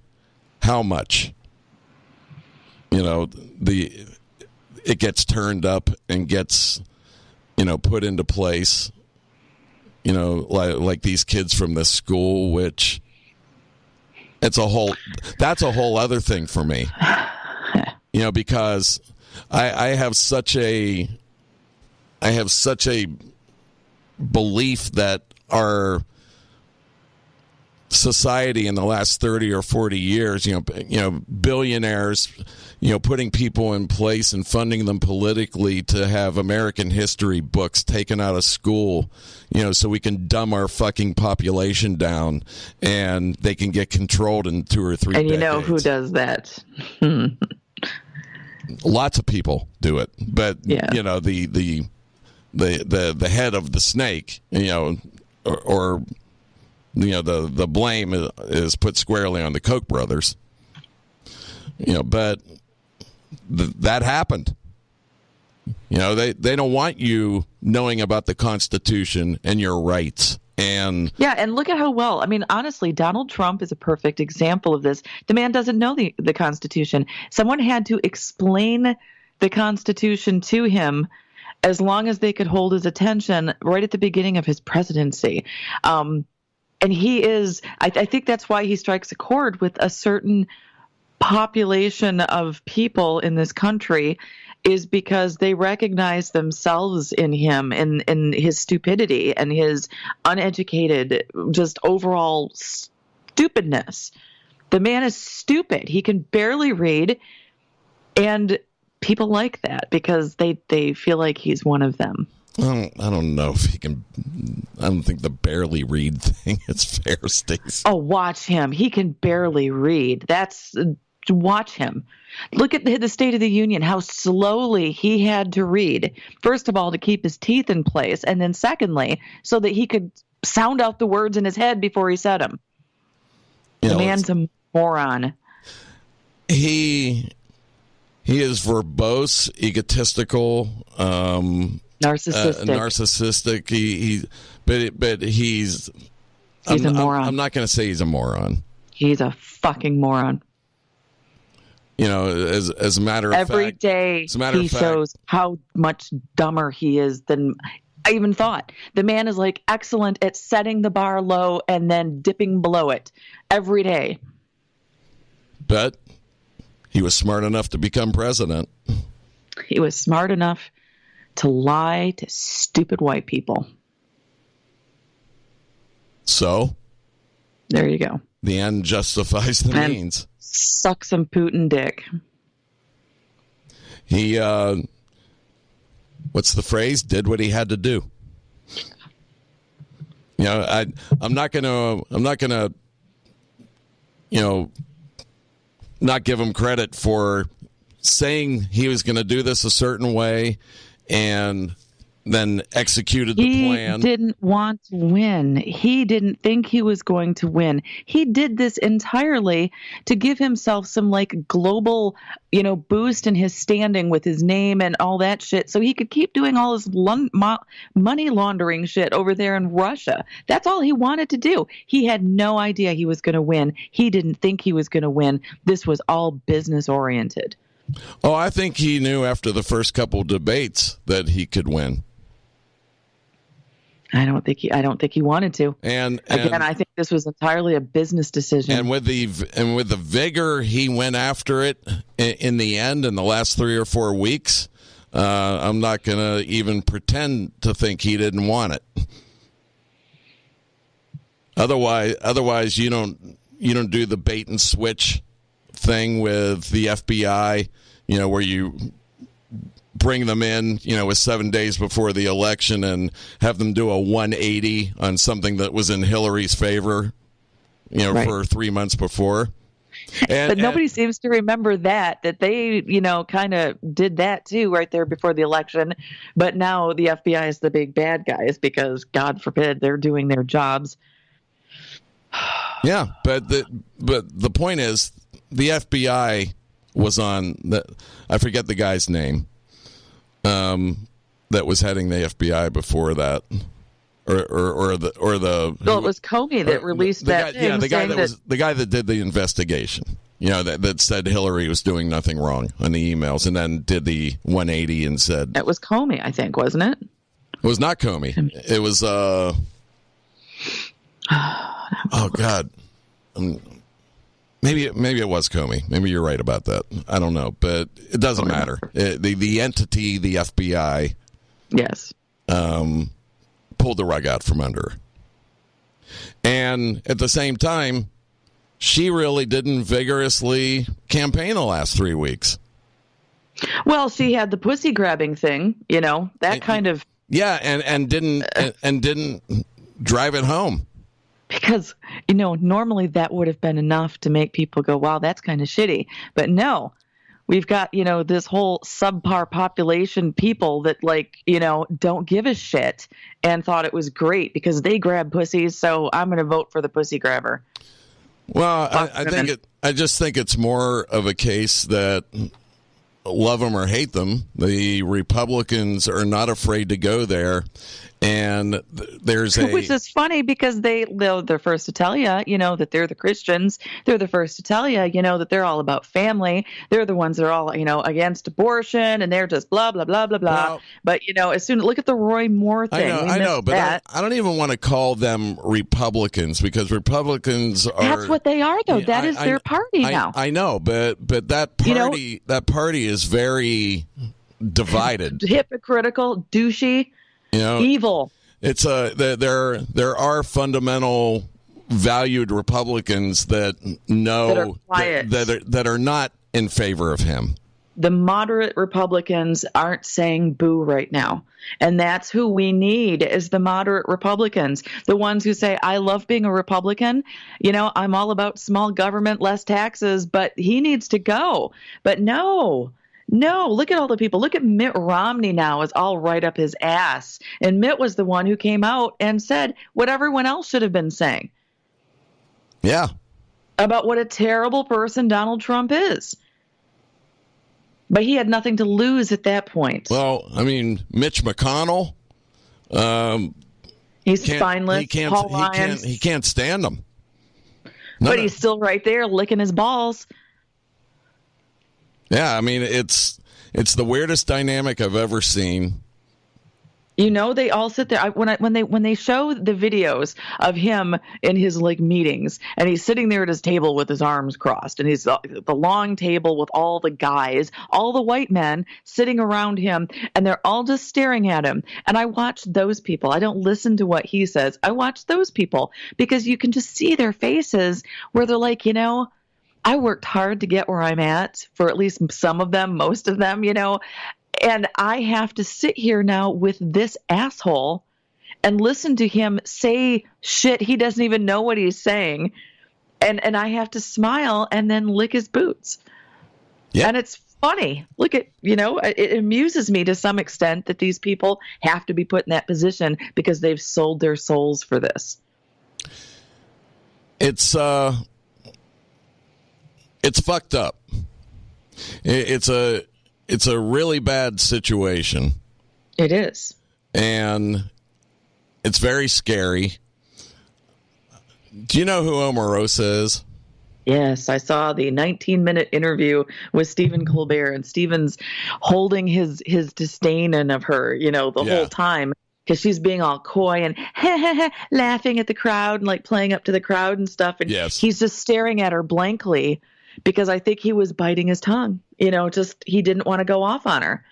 how much, it gets turned up and gets, put into place, like these kids from this school, which that's a whole other thing for me, because I have such a belief that our society in the last 30 or 40 years, billionaires, putting people in place and funding them politically to have American history books taken out of school, so we can dumb our fucking population down and they can get controlled in 2 or 3 decades. And who does that? Lots of people do it, but yeah. The head of the snake, or the blame is put squarely on the Koch brothers. But that happened. They don't want you knowing about the Constitution and your rights. And look at how well, honestly, Donald Trump is a perfect example of this. The man doesn't know the Constitution. Someone had to explain the Constitution to him as long as they could hold his attention right at the beginning of his presidency. And he is, I think that's why he strikes a chord with a certain population of people in this country, is because they recognize themselves in him, in his stupidity and his uneducated, just overall stupidness. The man is stupid. He can barely read, and people like that because they feel like he's one of them. I don't know if he can. I don't think the barely read thing is fair, Stacey. Oh, watch him. He can barely read. Watch him. Look at the State of the Union, how slowly he had to read. First of all, to keep his teeth in place, and then secondly, so that he could sound out the words in his head before he said them. The man's a moron. He is verbose, egotistical, narcissistic. But he's a moron. I'm not going to say he's a moron. He's a fucking moron. As a matter of Every fact, day he shows how much dumber he is than I even thought. The man is like excellent at setting the bar low and then dipping below it every day. But he was smart enough to become president. He was smart enough to lie to stupid white people. So? There you go. The end justifies the means. Suck some Putin dick. He, what's the phrase? Did what he had to do. I'm not gonna, not give him credit for saying he was going to do this a certain way and then executed the plan. He didn't want to win. He didn't think he was going to win. He did this entirely to give himself some global, boost in his standing with his name and all that shit so he could keep doing all his money laundering shit over there in Russia. That's all he wanted to do. He had no idea he was going to win. He didn't think he was going to win. This was all business oriented. Oh, I think he knew after the first couple debates that he could win. I don't think he wanted to. And again, I think this was entirely a business decision. And with the vigor he went after it in the end in the last 3 or 4 weeks, I'm not going to even pretend to think he didn't want it. Otherwise you don't do the bait and switch thing with the FBI, where you bring them in, with 7 days before the election and have them do a 180 on something that was in Hillary's favor, right, for 3 months before. But nobody seems to remember that they, kind of did that too right there before the election. But now the FBI is the big bad guys because, God forbid, they're doing their jobs. Yeah, but the point is the FBI was on I forget the guy's name. That was heading the FBI before that, or the. Well, it was Comey that released that. Yeah, the guy that did the investigation. That said Hillary was doing nothing wrong on the emails, and then did the 180 and said that was Comey, I think, wasn't it? It was not Comey. It was oh God. Maybe it was Comey. Maybe you're right about that. I don't know, but it doesn't matter. The entity, the FBI, yes, pulled the rug out from under her. And at the same time, she really didn't vigorously campaign the last 3 weeks. Well, she had the pussy grabbing thing, kind of. Yeah, and didn't drive it home. Because, normally that would have been enough to make people go, wow, that's kind of shitty. But no, we've got, this whole subpar population people that don't give a shit and thought it was great because they grab pussies. So I'm going to vote for the pussy grabber. Well, I just think it's more of a case that love them or hate them. The Republicans are not afraid to go there. And which is funny because they're first to tell you, that they're the Christians. They're the first to tell you, that they're all about family. They're the ones that are all, against abortion, and they're just blah, blah, blah, blah, blah. Well, but, as soon look at the Roy Moore thing. I know, but I don't even want to call them Republicans because Republicans are. That's what they are, though. That is their party now. I know, but that party, that party is very divided, hypocritical, douchey. Evil. It's there are fundamental valued Republicans that know that are not in favor of him. The moderate Republicans aren't saying boo right now. And that's who we need is the moderate Republicans, the ones who say, I love being a Republican. I'm all about small government, less taxes, but he needs to go. But no, look at all the people. Look at Mitt Romney now is all right up his ass. And Mitt was the one who came out and said what everyone else should have been saying. Yeah. about what a terrible person Donald Trump is. But he had nothing to lose at that point. Well, I mean, Mitch McConnell, he's spineless. He can't stand them. But he's still right there licking his balls. Yeah, I mean, it's the weirdest dynamic I've ever seen. You know, they all sit there when they show the videos of him in his like meetings, and he's sitting there at his table with his arms crossed, and he's the long table with all the guys, all the white men sitting around him, and they're all just staring at him. And I watch those people. I don't listen to what he says. I watch those people because you can just see their faces where they're like, you know, I worked hard to get where I'm at, for at least some of them, most of them, you know. And I have to sit here now with this asshole and listen to him say shit he doesn't even know what he's saying. And I have to smile and then lick his boots. Yeah. And it's funny. Look at, you know, it amuses me to some extent that these people have to be put in that position because they've sold their souls for this. It's fucked up. It's a really bad situation. It is. And it's very scary. Do you know who Omarosa is? Yes, I saw the 19-minute interview with Stephen Colbert, and Stephen's holding his disdain of her, you know, the whole time, because she's being all coy and laughing at the crowd and like playing up to the crowd and stuff. And he's just staring at her blankly. Because I think he was biting his tongue, you know, just he didn't want to go off on her.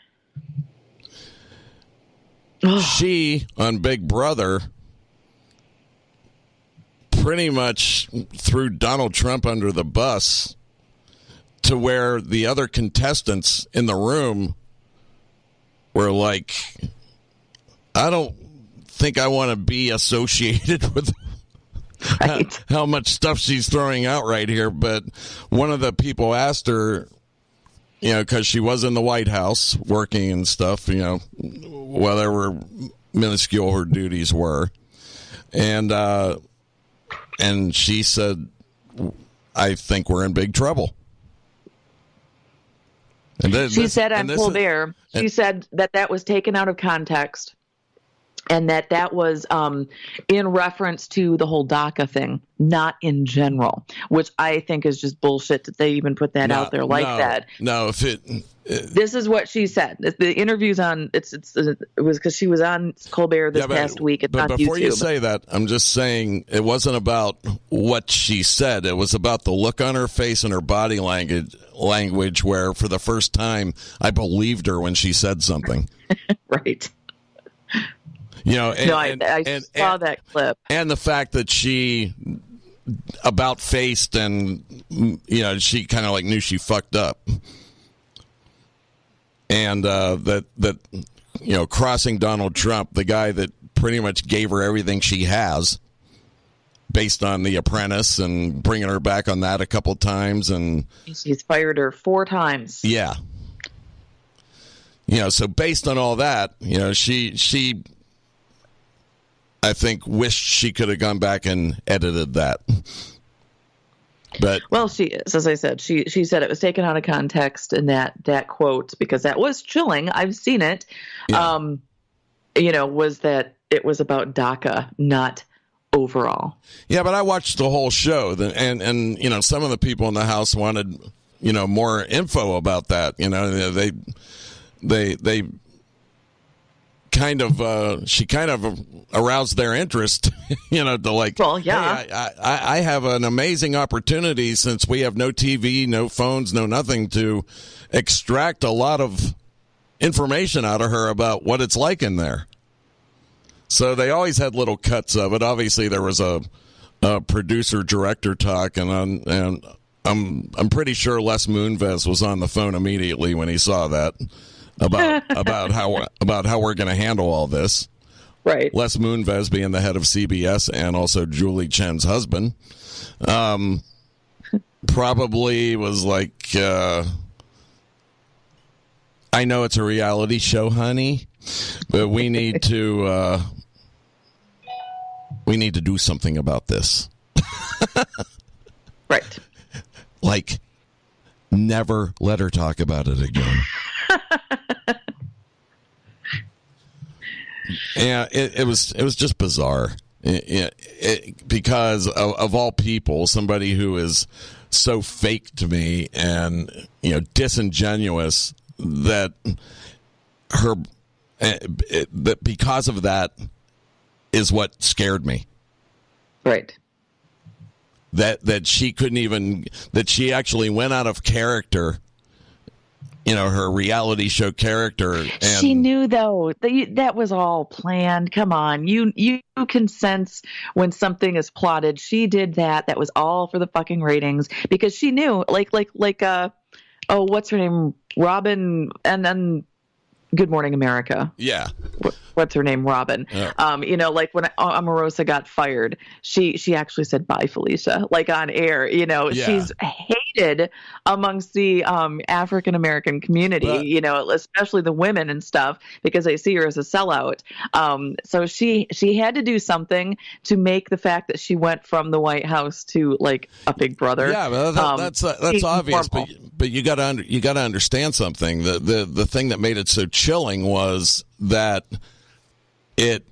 She, on Big Brother, pretty much threw Donald Trump under the bus to where the other contestants in the room were like, I don't think I want to be associated with how much stuff she's throwing out right here. But one of the people asked her, you know, because she was in the White House working and stuff, you know, whatever minuscule her duties were. And she said, I think we're in big trouble. And she said on Colbert, she said that was taken out of context. And that was in reference to the whole DACA thing, not in general, which I think is just bullshit that they even put that out there like that. No, this is what she said. The interview's on. It was because she was on Colbert this past week. It's on YouTube. Before you say that, I'm just saying it wasn't about what she said. It was about the look on her face and her body language, where for the first time I believed her when she said something. Right. You know, I saw that clip. And the fact that she about-faced and, you know, she kind of like knew she fucked up. And that you know, crossing Donald Trump, the guy that pretty much gave her everything she has based on The Apprentice and bringing her back on that a couple times. And he's fired her 4 times. Yeah. You know, so based on all that, you know, she I think wished she could have gone back and edited that. But well, she is, as I said, she said it was taken out of context, and that quote, because that was chilling. I've seen it. Yeah. You know, was that it was about DACA, not overall. Yeah, but I watched the whole show, and you know, some of the people in the House wanted, you know, more info about that. You know, they kind of she kind of aroused their interest, you know, to like, well, yeah, hey, I have an amazing opportunity, since we have no TV, no phones, no nothing, to extract a lot of information out of her about what it's like in there. So they always had little cuts of it. Obviously there was a producer director talk, and I'm pretty sure Les Moonves was on the phone immediately when he saw that. about how we're going to handle all this. Right. Les Moonves being the head of CBS and also Julie Chen's husband, probably was like, I know it's a reality show, honey, but we need to do something about this. Right. Like, never let her talk about it again. Yeah, it was just bizarre. Because of all people, somebody who is so fake to me and disingenuous that that because of that is what scared me. Right. That she couldn't even, that she actually went out of character, her reality show character. And she knew, though, that was all planned. Come on. You can sense when something is plotted. She did that. That was all for the fucking ratings, because she knew, what's her name? Robin, and then Good Morning America. Yeah. What's her name? Robin. Yeah. Like when Omarosa got fired, she actually said, "Bye, Felicia," like on air. Yeah. She's hated amongst the African American community, especially the women and stuff, because they see her as a sellout. So she had to do something to make the fact that she went from the White House to like a Big Brother. Yeah, well, that's obvious, but you got to understand something. The thing that made it so chilling was that it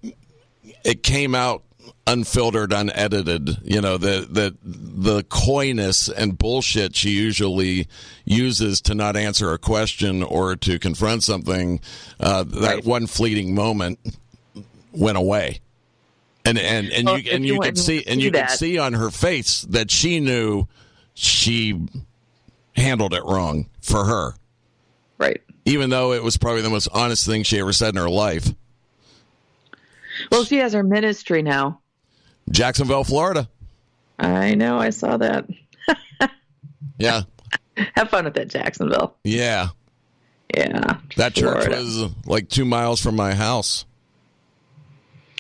came out unfiltered, unedited. The coyness and bullshit she usually uses to not answer a question or to confront something, that one fleeting moment went away, and you could see on her face that she knew she handled it wrong for her. Right. Even though it was probably the most honest thing she ever said in her life. Well, she has her ministry now. Jacksonville, Florida. I know. I saw that. Yeah. Have fun with that, Jacksonville. Yeah. Yeah. That church Florida was like 2 miles from my house.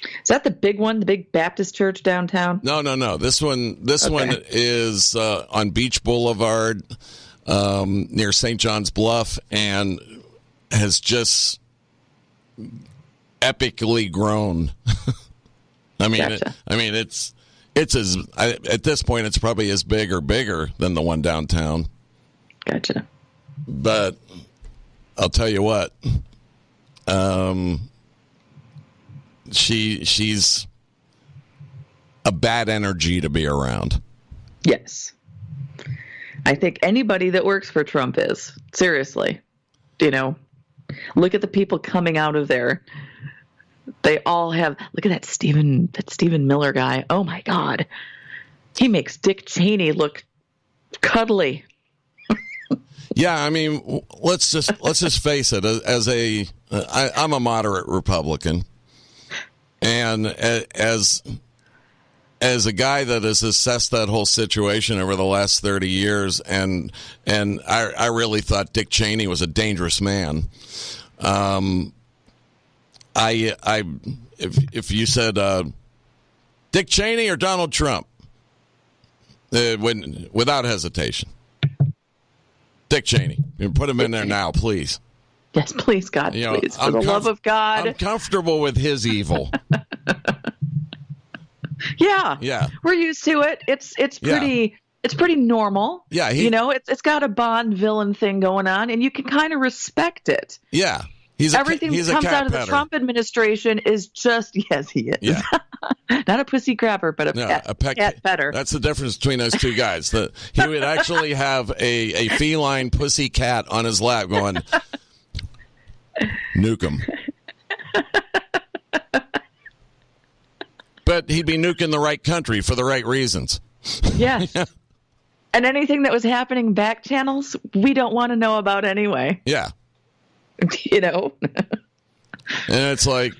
Is that the big one, the big Baptist church downtown? No. This one is on Beach Boulevard, near St. John's Bluff, and has just epically grown. Gotcha. It's as at this point it's probably as big or bigger than the one downtown. Gotcha. But I'll tell you what, she's a bad energy to be around. Yes. I think anybody that works for Trump is. Seriously. Look at the people coming out of there. They all have, look at that Stephen Miller guy. Oh my God. He makes Dick Cheney look cuddly. Yeah, let's just face it. I'm a moderate Republican, and as a guy that has assessed that whole situation over the last 30 years, and I really thought Dick Cheney was a dangerous man. If you said Dick Cheney or Donald Trump, without hesitation, Dick Cheney. Put him in there now, please. Yes, please, God, please, for the love of God. I'm comfortable with his evil. Yeah. We're used to it. It's pretty. It's pretty normal. Yeah, it's got a Bond villain thing going on, and you can kind of respect it. Yeah. Everything that comes out of the Trump administration is just, yes, he is. Yeah. Not a pussy grabber, but a cat petter. That's the difference between those two guys. He would actually have a feline pussy cat on his lap going, nuke him. But he'd be nuking the right country for the right reasons. Yes. Yeah. And anything that was happening back channels, we don't want to know about anyway. Yeah. And it's like,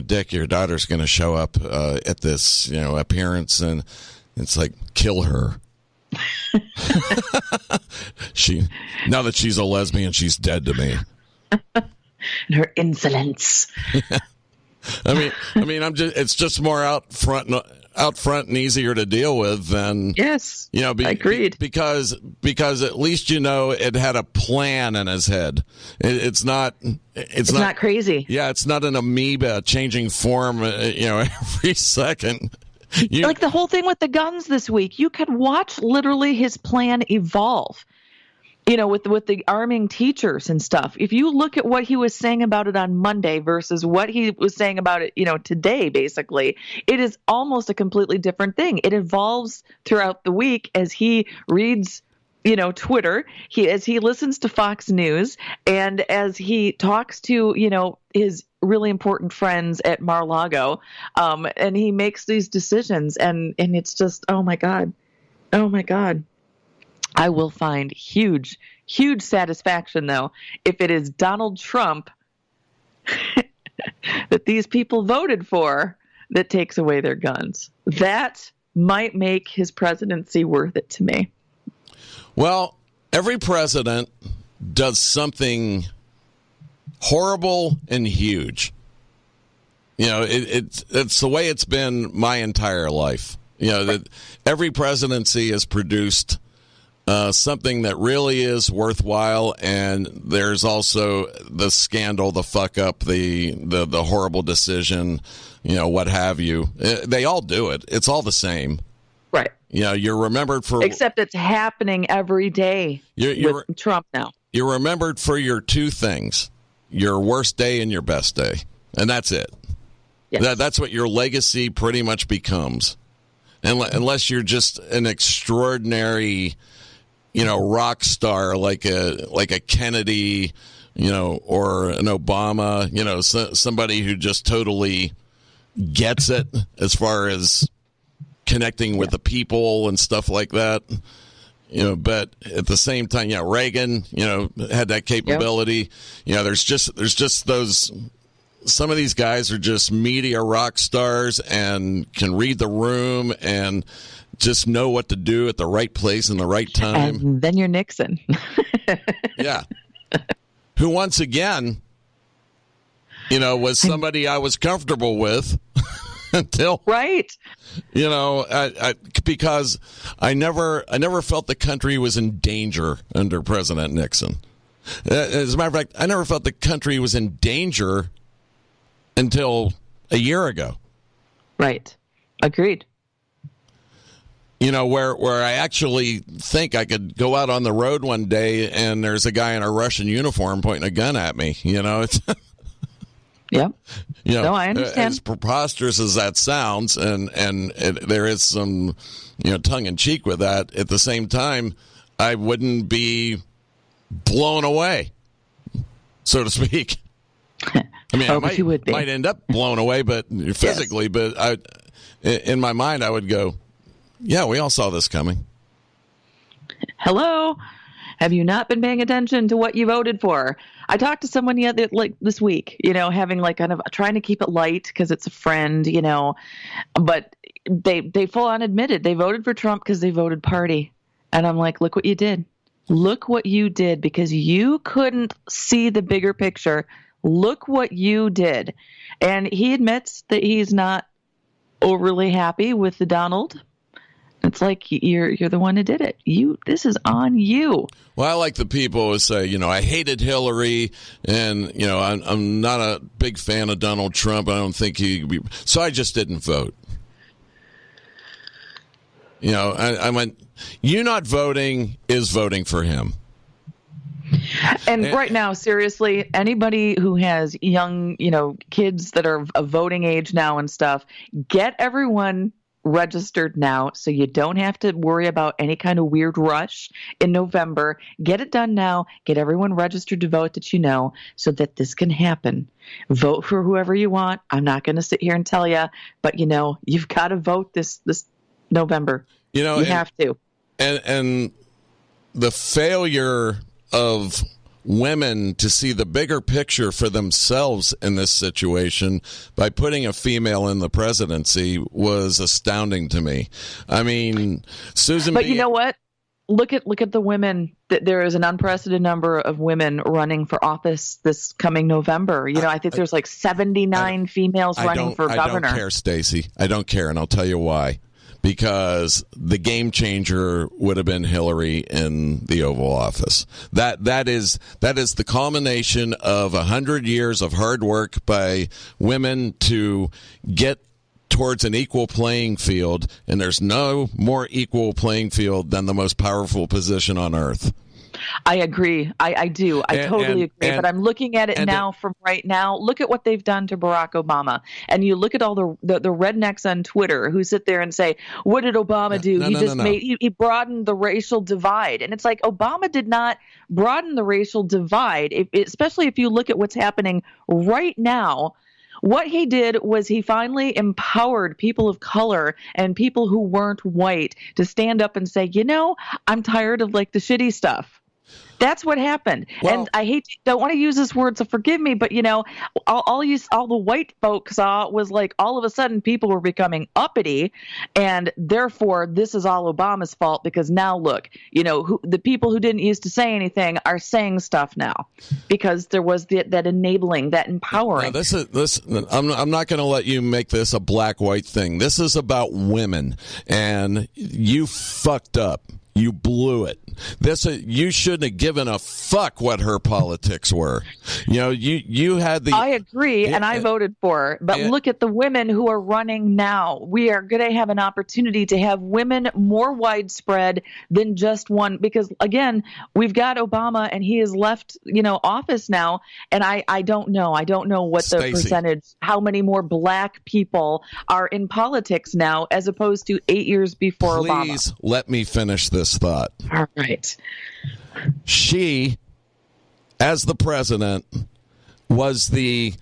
Dick, your daughter's going to show up at this, appearance, and it's like, kill her. Now that she's a lesbian, she's dead to me. And her insolence. It's just more out front and easier to deal with than, yes, agreed. Because at least it had a plan in his head. It's not crazy. Yeah, it's not an amoeba changing form, every second. Like the whole thing with the guns this week, you could watch literally his plan evolve. With the arming teachers and stuff. If you look at what he was saying about it on Monday versus what he was saying about it, today, basically, it is almost a completely different thing. It evolves throughout the week as he reads, Twitter, as he listens to Fox News, and as he talks to, his really important friends at Mar-a-Lago, and he makes these decisions, and it's just, oh my God. I will find huge, huge satisfaction, though, if it is Donald Trump that these people voted for that takes away their guns. That might make his presidency worth it to me. Well, every president does something horrible and huge. It's the way it's been my entire life. That every presidency has produced something that really is worthwhile, and there's also the scandal, the fuck up, the horrible decision, what have you. They all do it. It's all the same. Right. You're remembered for... Except it's happening every day with Trump now. You're remembered for your two things, your worst day and your best day. And that's it. Yes. That's what your legacy pretty much becomes. Unless you're just an extraordinary... rock star like a Kennedy, or an Obama, somebody who just totally gets it as far as connecting with the people and stuff like that. But at the same time, Reagan, had that capability. Yep. There's just those. Some of these guys are just media rock stars and can read the room and just know what to do at the right place in the right time. And then you're Nixon. Yeah. Who once again, was somebody I was comfortable with until right. Because I never felt the country was in danger under President Nixon. As a matter of fact, I never felt the country was in danger until a year ago. Right. Agreed. Where I actually think I could go out on the road one day and there's a guy in a Russian uniform pointing a gun at me. It's yeah. No, I understand. As preposterous as that sounds, and there is some tongue in cheek with that. At the same time, I wouldn't be blown away, so to speak. I mean, I might end up blown away, but physically, yes. But in my mind, I would go, yeah, we all saw this coming. Hello. Have you not been paying attention to what you voted for? I talked to someone this week, having kind of trying to keep it light because it's a friend, but they full on admitted they voted for Trump because they voted party. And I'm like, look what you did. Look what you did, because you couldn't see the bigger picture. Look what you did. And he admits that he's not overly happy with the Donald. It's like you're the one who did it. This is on you. Well, I like the people who say, I hated Hillary, and I'm not a big fan of Donald Trump. I don't think so I just didn't vote. I went, you not voting is voting for him. And right now, seriously, anybody who has young, kids that are of voting age now and stuff, get everyone registered now so you don't have to worry about any kind of weird rush in November. Get it done now. Get everyone registered to vote that so that this can happen. Vote for whoever you want. I'm not going to sit here and tell you, but you've got to vote this November. You have to. And the failure of women to see the bigger picture for themselves in this situation by putting a female in the presidency was astounding to me. I mean, Susan. But you know what? Look at the women. There is an unprecedented number of women running for office this coming November. I think there's 79 females running for governor. I don't care, Stacey. I don't care, and I'll tell you why. Because the game changer would have been Hillary in the Oval Office. That is the culmination of 100 years of hard work by women to get towards an equal playing field, and there's no more equal playing field than the most powerful position on earth. I agree. I do. I totally agree. But I'm looking at it now from right now. Look at what they've done to Barack Obama. And you look at all the rednecks on Twitter who sit there and say, what did Obama do? He broadened the racial divide. And it's like, Obama did not broaden the racial divide, especially if you look at what's happening right now. What he did was he finally empowered people of color and people who weren't white to stand up and say, I'm tired of like the shitty stuff. That's what happened. Well, and don't want to use this word, so forgive me, but all the white folks saw was like all of a sudden people were becoming uppity, and therefore this is all Obama's fault because now look, the people who didn't used to say anything are saying stuff now because there was that enabling, that empowering. Now I'm not going to let you make this a black-white thing. This is about women, and you fucked up. You blew it. You shouldn't have given a fuck what her politics were. You had the. I agree, and I voted for her. But look at the women who are running now. We are going to have an opportunity to have women more widespread than just one. Because again, we've got Obama, and he has left, office now. And I don't know. I don't know what the percentage, how many more black people are in politics now, as opposed to 8 years before Obama. Please let me finish this thought. All right. She, as the president, was the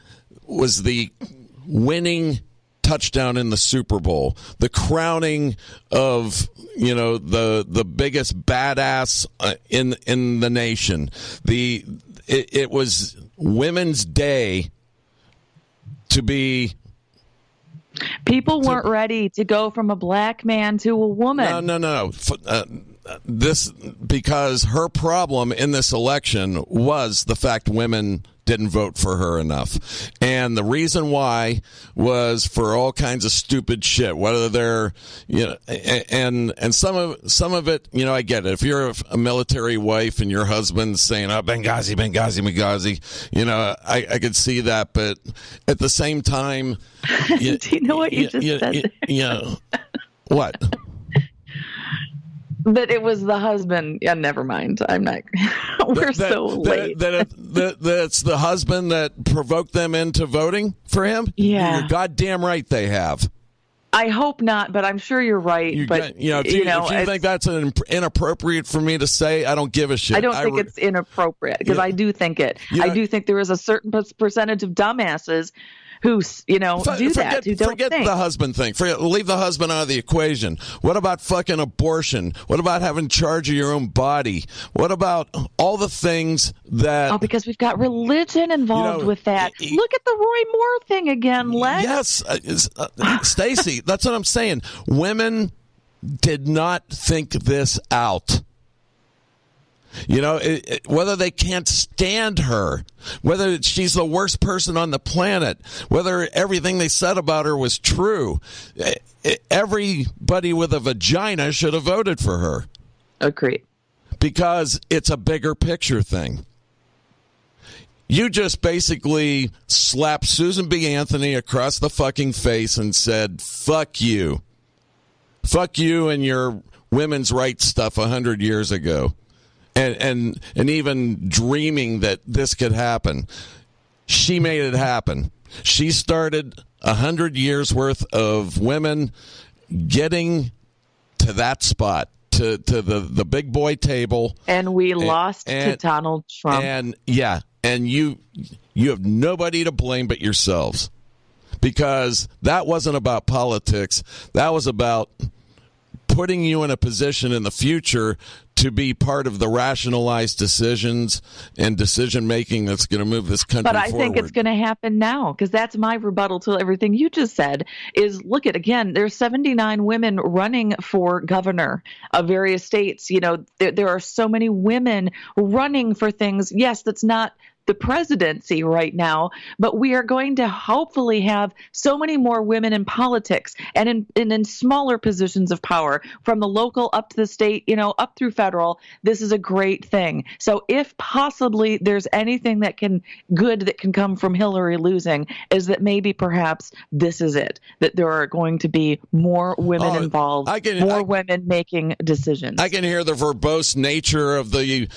winning touchdown in the Super Bowl, the crowning of the biggest badass in the nation. It was Women's Day to be. People weren't ready to go from a black man to a woman. No. This because her problem in this election was the fact women didn't vote for her enough, and the reason why was for all kinds of stupid shit. Whether they're and some of it, I get it. If you're a military wife and your husband's saying, "Oh, Benghazi," I could see that, but at the same time, do you know what you just said? What? That it was the husband. Yeah, never mind. I'm not. We're so late. That's the husband that provoked them into voting for him? Yeah. You're goddamn right they have. I hope not, but I'm sure you're right. If you think that's inappropriate for me to say, I don't give a shit. I don't think it's inappropriate because I do think it. I do think there is a certain percentage of dumbasses who do that. Who don't forget think. The husband thing. Leave the husband out of the equation. What about fucking abortion? What about having charge of your own body? What about all the things that? Oh, because we've got religion involved with that. Look at the Roy Moore thing again, Lex. Yes, Stacey. That's what I'm saying. Women did not think this out. Whether they can't stand her, whether she's the worst person on the planet, whether everything they said about her was true, everybody with a vagina should have voted for her. Agreed. Because it's a bigger picture thing. You just basically slapped Susan B. Anthony across the fucking face and said, fuck you. Fuck you and your women's rights stuff 100 years ago. And even dreaming that this could happen. She made it happen. She started 100 years worth of women getting to that spot, to the big boy table. And we lost to Donald Trump. And you have nobody to blame but yourselves. Because that wasn't about politics. That was about putting you in a position in the future to be part of the rationalized decisions and decision making that's going to move this country forward. But I think it's going to happen now, because that's my rebuttal to everything you just said is, look at, again, there's 79 women running for governor of various states. There are so many women running for things. Yes, that's not the presidency right now, but we are going to hopefully have so many more women in politics and in smaller positions of power, from the local up to the state, up through federal. This is a great thing. So if possibly there's anything that can come from Hillary losing, is that maybe perhaps this is it, that there are going to be more women involved, more women making decisions. I can hear the verbose nature of the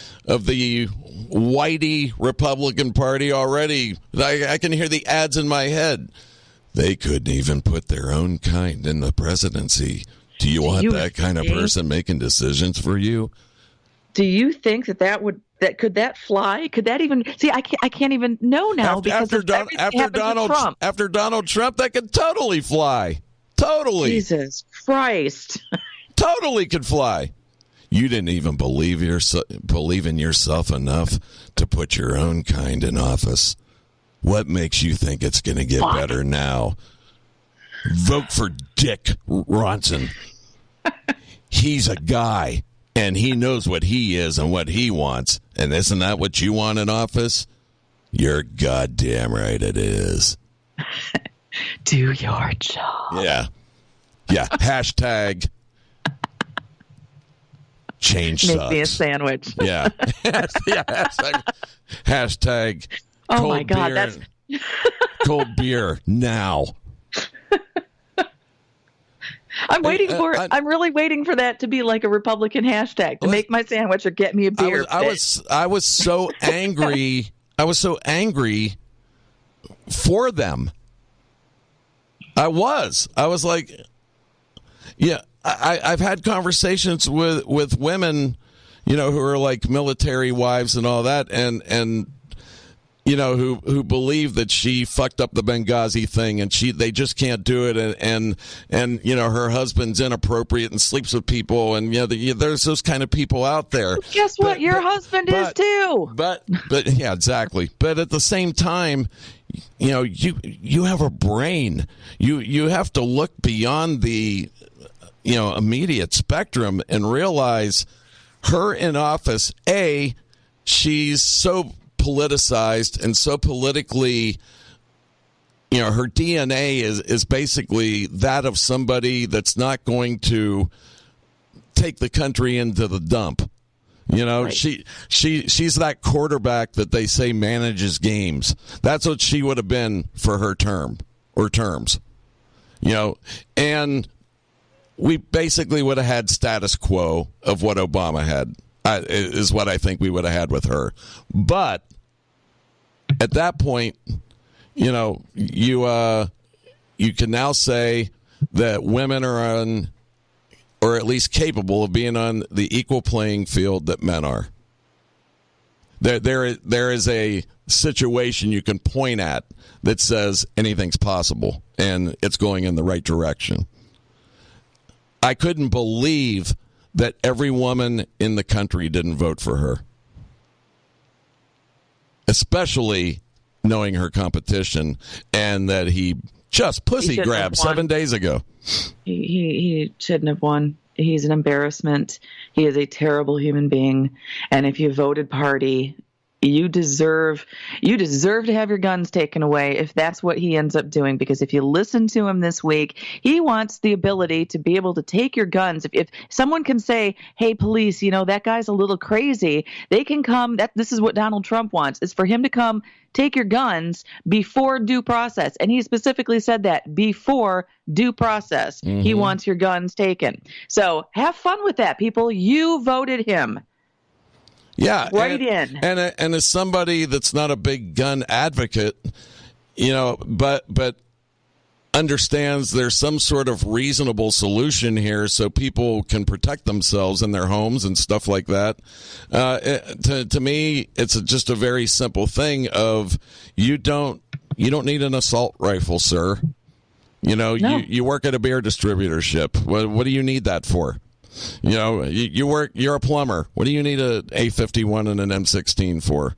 whitey Republican Party already. I can hear the ads in my head. They couldn't even put their own kind in the presidency. Do you want that kind of person making decisions for you? Do you think could that fly? Could that even see? I can't even know now after Donald Trump, that could totally fly. Totally. Jesus Christ. Totally could fly. You didn't even believe in yourself enough to put your own kind in office. What makes you think it's going to get better now? Vote for Dick Ronson. He's a guy, and he knows what he is and what he wants. And isn't that what you want in office? You're goddamn right it is. Do your job. Yeah. Hashtag change Make sucks. me a sandwich. Yeah. Hashtag oh cold my God, beer, that's cold beer now. I'm really waiting for that to be like a Republican hashtag to make my sandwich or get me a beer. I was so angry. I was so angry for them. I was like, yeah. I've had conversations with women, who are like military wives and all that, and who believe that she fucked up the Benghazi thing and they just can't do it, and her husband's inappropriate and sleeps with people, and there's those kind of people out there. Guess what? Your husband is too. But yeah, exactly. But at the same time, you have a brain. You have to look beyond the immediate spectrum and realize her in office, she's so politicized and so politically, her DNA is basically that of somebody that's not going to take the country into the dump. Right. She's that quarterback that they say manages games. That's what she would have been for her term or terms. And we basically would have had status quo of what Obama had, is what I think we would have had with her. But at that point, you can now say that women are on, or at least capable of being on, the equal playing field that men are. There is a situation you can point at that says anything's possible, and it's going in the right direction. I couldn't believe that every woman in the country didn't vote for her, especially knowing her competition and that he just pussy grabbed 7 days ago. He shouldn't have won. He's an embarrassment. He is a terrible human being. And if you voted party, you deserve to have your guns taken away if that's what he ends up doing. Because if you listen to him this week, he wants the ability to be able to take your guns. If someone can say, hey, police, that guy's a little crazy, they can come. This is what Donald Trump wants, is for him to come take your guns before due process. And he specifically said that, before due process. Mm-hmm. He wants your guns taken. So have fun with that, people. You voted him. Yeah, in. And as somebody that's not a big gun advocate, but understands there's some sort of reasonable solution here so people can protect themselves in their homes and stuff like that. To me, it's just a very simple thing of you don't need an assault rifle, sir. No. You work at a beer distributorship. What do you need that for? You're a plumber. What do you need an A51 and an M16 for?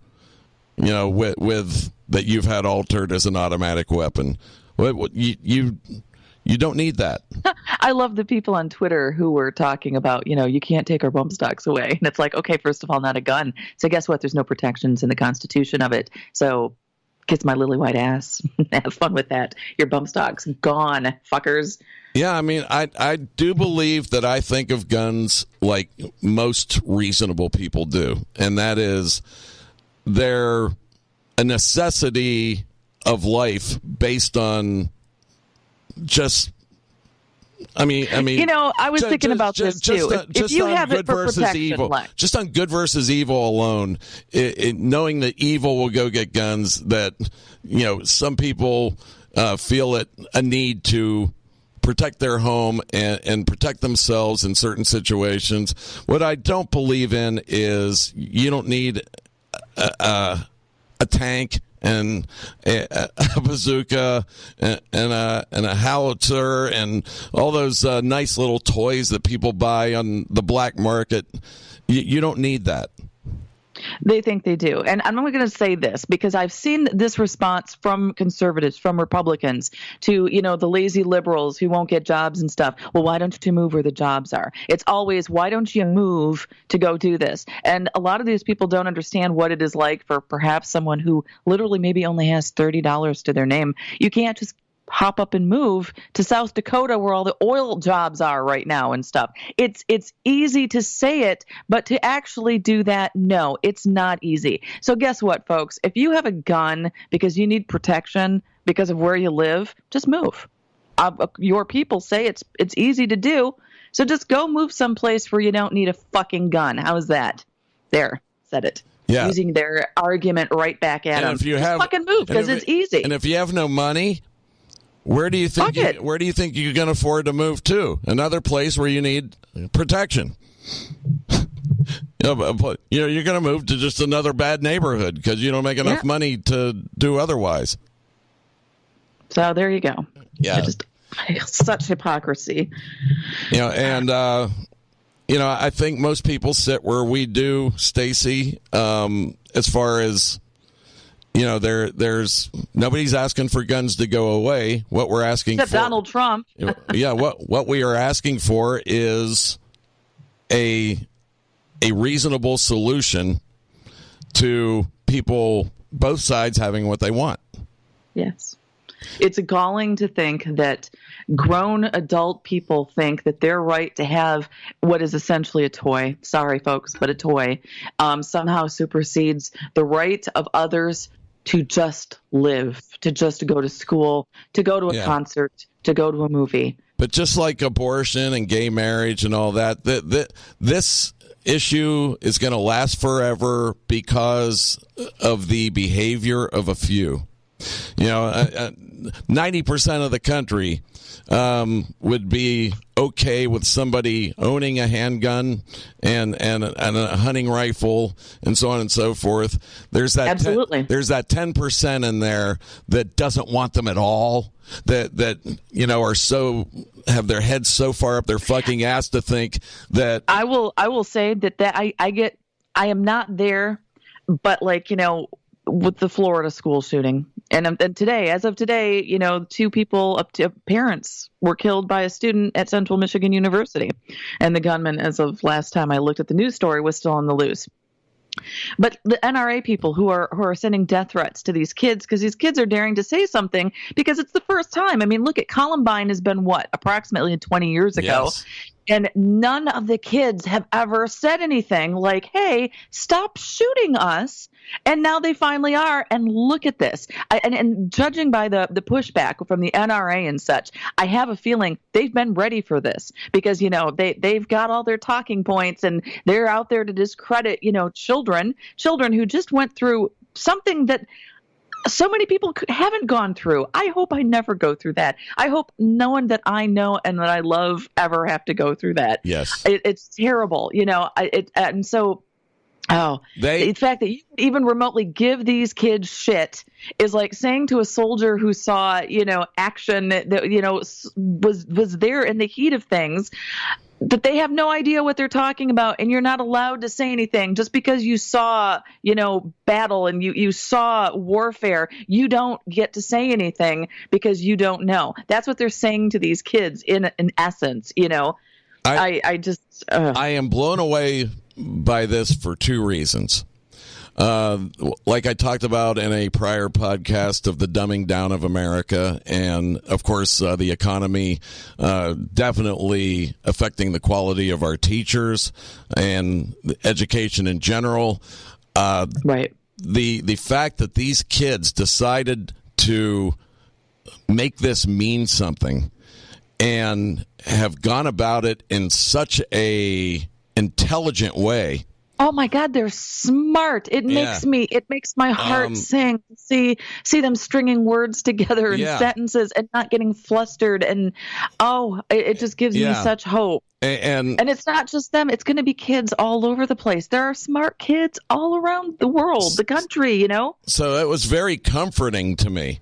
With that you've had altered as an automatic weapon. You You don't need that. I love the people on Twitter who were talking about, you can't take our bump stocks away. And it's like, okay, first of all, not a gun. So guess what? There's no protections in the Constitution of it. So kiss my lily white ass. Have fun with that. Your bump stocks gone, fuckers. Yeah, I mean, I do believe that I think of guns like most reasonable people do. And that is they're a necessity of life based on just, I mean, I was thinking about this too. If you have it for protection, just on good versus evil alone, knowing that evil will go get guns, that some people feel it a need to protect their home and protect themselves in certain situations. What I don't believe in is you don't need a tank and a bazooka and a howitzer and all those nice little toys that people buy on the black market. You don't need that. They think they do. And I'm only going to say this because I've seen this response from conservatives, from Republicans to, the lazy liberals who won't get jobs and stuff. Well, why don't you move where the jobs are? It's always, why don't you move to go do this? And a lot of these people don't understand what it is like for perhaps someone who literally maybe only has $30 to their name. You can't just hop up and move to South Dakota where all the oil jobs are right now and stuff. It's easy to say it, but to actually do that, no, it's not easy. So guess what, folks? If you have a gun because you need protection because of where you live, just move. Your people say it's easy to do, so just go move someplace where you don't need a fucking gun. How is that? There, said it. Yeah. Using their argument right back at them. If you have, fucking move because it's easy. And if you have no money, where do you think you're going to afford to move to? Another place where you need protection. You're going to move to just another bad neighborhood because you don't make enough money to do otherwise. So there you go. Yeah, such hypocrisy. I think most people sit where we do, Stacey. As far as there's nobody's asking for guns to go away. What we're asking except for, Donald Trump. What we are asking for is a reasonable solution to people, both sides having what they want. Yes. It's galling to think that grown adult people think that their right to have what is essentially a toy, sorry folks, but a toy, somehow supersedes the right of others to just live, to just go to school, to go to a concert, to go to a movie. But just like abortion and gay marriage and all that, this issue is going to last forever because of the behavior of a few. 90% of the country would be okay with somebody owning a handgun and a hunting rifle and so on and so forth. There's that absolutely. There's that 10% in there that doesn't want them at all. That are so have their heads so far up their fucking ass to think that I will say that I am not there, but with the Florida school shooting. And today, as of today, 2 people, up to parents, were killed by a student at Central Michigan University. And the gunman, as of last time I looked at the news story, was still on the loose. But the NRA people who are sending death threats to these kids because these kids are daring to say something because it's the first time. I mean, look at Columbine has been approximately 20 years ago. Yes. And none of the kids have ever said anything like, hey, stop shooting us. And now they finally are. And look at this. And judging by the pushback from the NRA and such, I have a feeling they've been ready for this because, they've got all their talking points and they're out there to discredit, children who just went through something that so many people haven't gone through. I hope I never go through that. I hope no one that I know and that I love ever have to go through that. Yes. It's terrible, and so, the fact that you even remotely give these kids shit is like saying to a soldier who saw, action that, was there in the heat of things. that they have no idea what they're talking about, and you're not allowed to say anything just because you saw, battle and you saw warfare. You don't get to say anything because you don't know. That's what they're saying to these kids in essence, I am blown away by this for two reasons. Like I talked about in a prior podcast of the dumbing down of America, and of course the economy definitely affecting the quality of our teachers and education in general. Right. The fact that these kids decided to make this mean something and have gone about it in such a intelligent way. Oh my God, they're smart. It makes my heart sing. See them stringing words together in sentences and not getting flustered. And it just gives me such hope. And it's not just them. It's going to be kids all over the place. There are smart kids all around the world, the country, So it was very comforting to me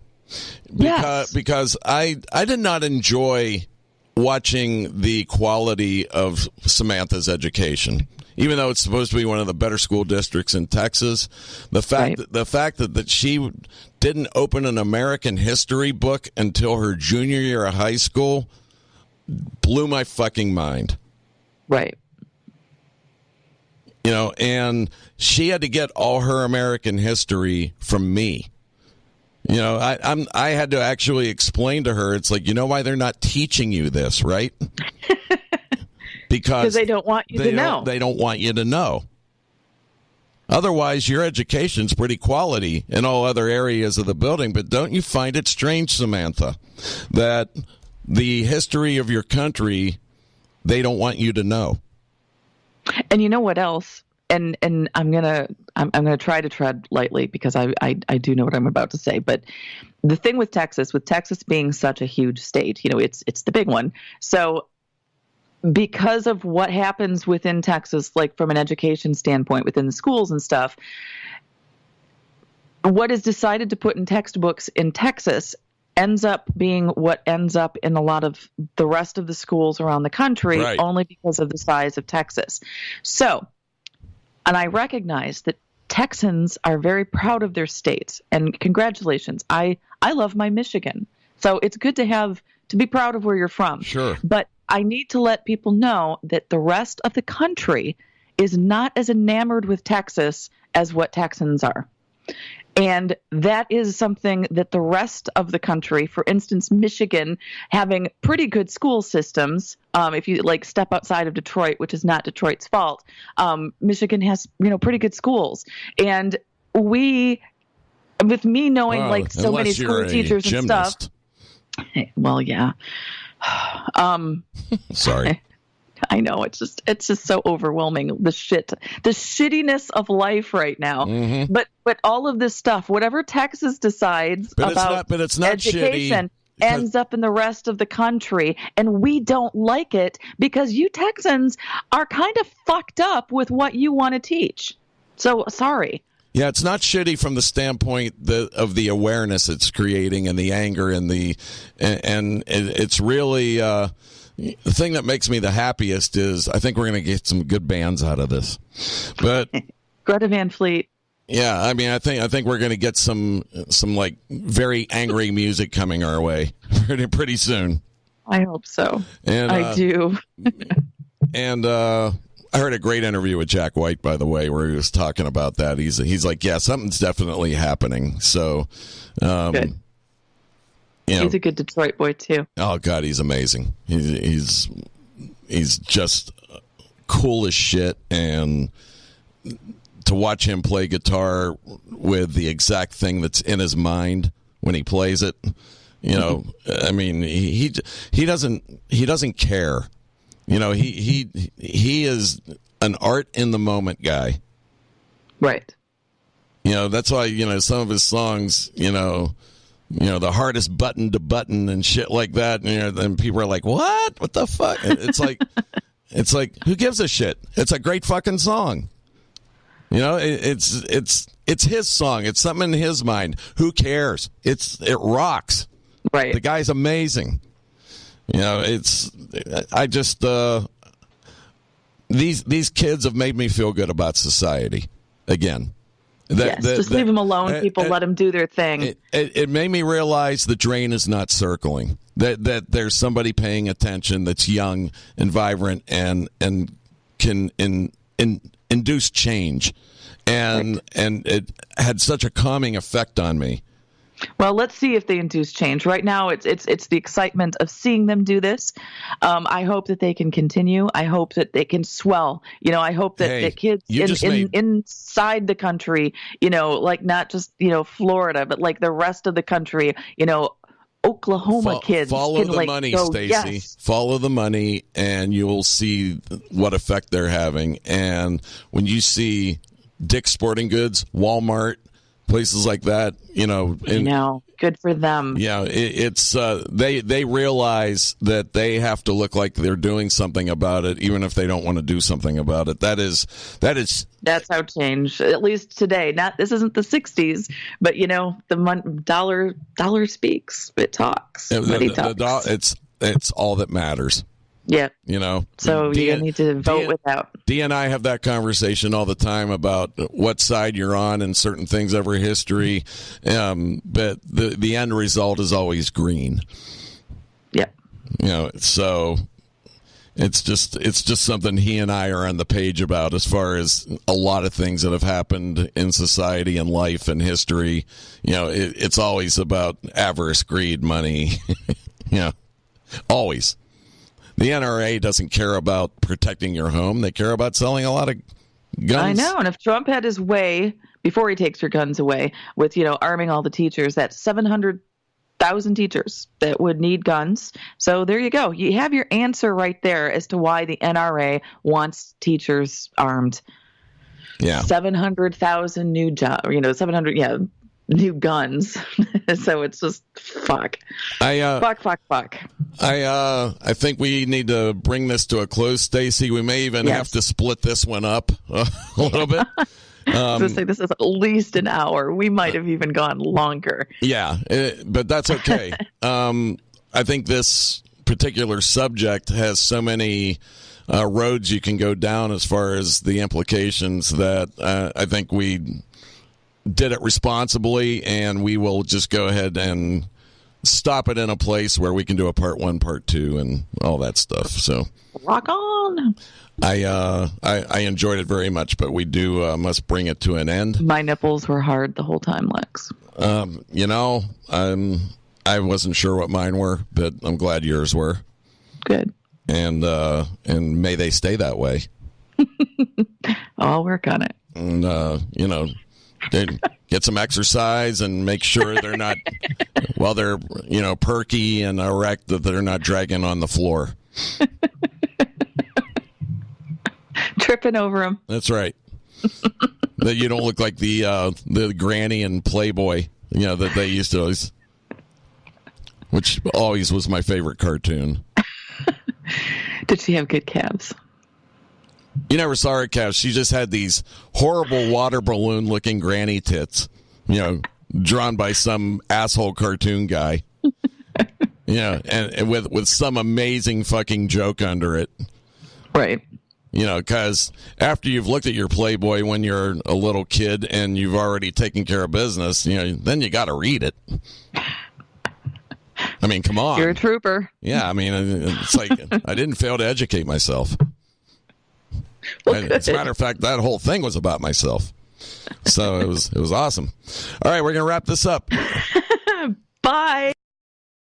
because I did not enjoy watching the quality of Samantha's education. Even though it's supposed to be one of the better school districts in Texas, the fact that she didn't open an American history book until her junior year of high school blew my fucking mind. Right. And she had to get all her American history from me. I had to actually explain to her. It's like, why they're not teaching you this, right? Because they don't want you to know. They don't want you to know. Otherwise, your education's pretty quality in all other areas of the building. But don't you find it strange, Samantha, that the history of your country, they don't want you to know? And you know what else? And I'm gonna try to tread lightly because I do know what I'm about to say. But the thing with Texas being such a huge state, it's the big one. So because of what happens within Texas, like from an education standpoint within the schools and stuff, what is decided to put in textbooks in Texas ends up being what ends up in a lot of the rest of the schools around the country, right, only because of the size of Texas. So, and I recognize that Texans are very proud of their states, and congratulations. I love my Michigan. So it's good to be proud of where you're from. Sure. But I need to let people know that the rest of the country is not as enamored with Texas as what Texans are. And that is something that the rest of the country, for instance, Michigan, having pretty good school systems, if you step outside of Detroit, which is not Detroit's fault, Michigan has, pretty good schools. And with me knowing so many school teachers and stuff. Well, yeah. Sorry. I know it's just so overwhelming. The shittiness of life right now. Mm-hmm. But all of this stuff, whatever Texas decides about education, ends up in the rest of the country, and we don't like it because you Texans are kind of fucked up with what you want to teach. So sorry. Yeah, it's not shitty from the standpoint of the awareness it's creating and the anger and it's really the thing that makes me the happiest is I think we're going to get some good bands out of this. But Greta Van Fleet. Yeah, I mean, I think we're going to get some very angry music coming our way pretty soon. I hope so. And I do. And I heard a great interview with Jack White, by the way, where he was talking about that. He's like, yeah, something's definitely happening. So, good. He's a good Detroit boy too. Oh God, he's amazing. He's just cool as shit, and to watch him play guitar with the exact thing that's in his mind when he plays it, I mean, he doesn't care. He is an art in the moment guy. Right. That's why, some of his songs, the hardest button to button and shit like that. And then people are like, what the fuck? It's like, who gives a shit? It's a great fucking song. It's his song. It's something in his mind. Who cares? It rocks. Right. The guy's amazing. I these kids have made me feel good about society again. Just leave them alone. People let them do their thing. It made me realize the drain is not circling. That there's somebody paying attention that's young and vibrant and can induce change, and it had such a calming effect on me. Well, let's see if they induce change. Right now, it's the excitement of seeing them do this. I hope that they can continue. I hope that they can swell. I hope that the kids inside the country, like not just Florida, but like the rest of the country, Oklahoma kids follow can the money, Stacey. Yes. Follow the money, and you'll see what effect they're having. And when you see Dick's Sporting Goods, Walmart, places like that, good for them. Yeah, it's they realize that they have to look like they're doing something about it, even if they don't want to do something about it. That's how change, at least today. This isn't the '60s, but the dollar speaks. It talks. It's all that matters. Yeah. So you need to vote without. Dee and I have that conversation all the time about what side you're on and certain things over history. But the end result is always green. Yeah. So it's just something he and I are on the page about as far as a lot of things that have happened in society and life and history. It's always about avarice, greed, money. Always. The NRA doesn't care about protecting your home. They care about selling a lot of guns. I know. And if Trump had his way, before he takes your guns away, with, arming all the teachers, that's 700,000 teachers that would need guns. So there you go. You have your answer right there as to why the NRA wants teachers armed. Yeah. 700,000 new jobs, 700, new guns. So it's just fuck. Fuck. I think we need to bring this to a close, Stacey. We may even have to split this one up a little bit. I was going to say, this is at least an hour. We might have even gone longer. Yeah, but that's okay. I think this particular subject has so many roads you can go down as far as the implications that I think we did it responsibly, and we will just go ahead and stop it in a place where we can do a part 1, part 2, and all that stuff. So rock on. I enjoyed it very much, but we must bring it to an end. My nipples were hard the whole time, Lex. I wasn't sure what mine were, but I'm glad yours were. Good. And may they stay that way. I'll work on it. And get some exercise and make sure they're not, while they're, perky and erect, that they're not dragging on the floor. Tripping over them. That's right. That you don't look like the granny and Playboy, that they used to always, which always was my favorite cartoon. Did she have good calves? You never saw her calves. She just had these horrible water balloon looking granny tits, drawn by some asshole cartoon guy. And with some amazing fucking joke under it. Right. Because after you've looked at your Playboy when you're a little kid and you've already taken care of business, then you got to read it. I mean, come on. You're a trooper. Yeah, I mean, it's like I didn't fail to educate myself. Well, as a matter of fact, that whole thing was about myself. So it was awesome. All right, we're going to wrap this up. Bye.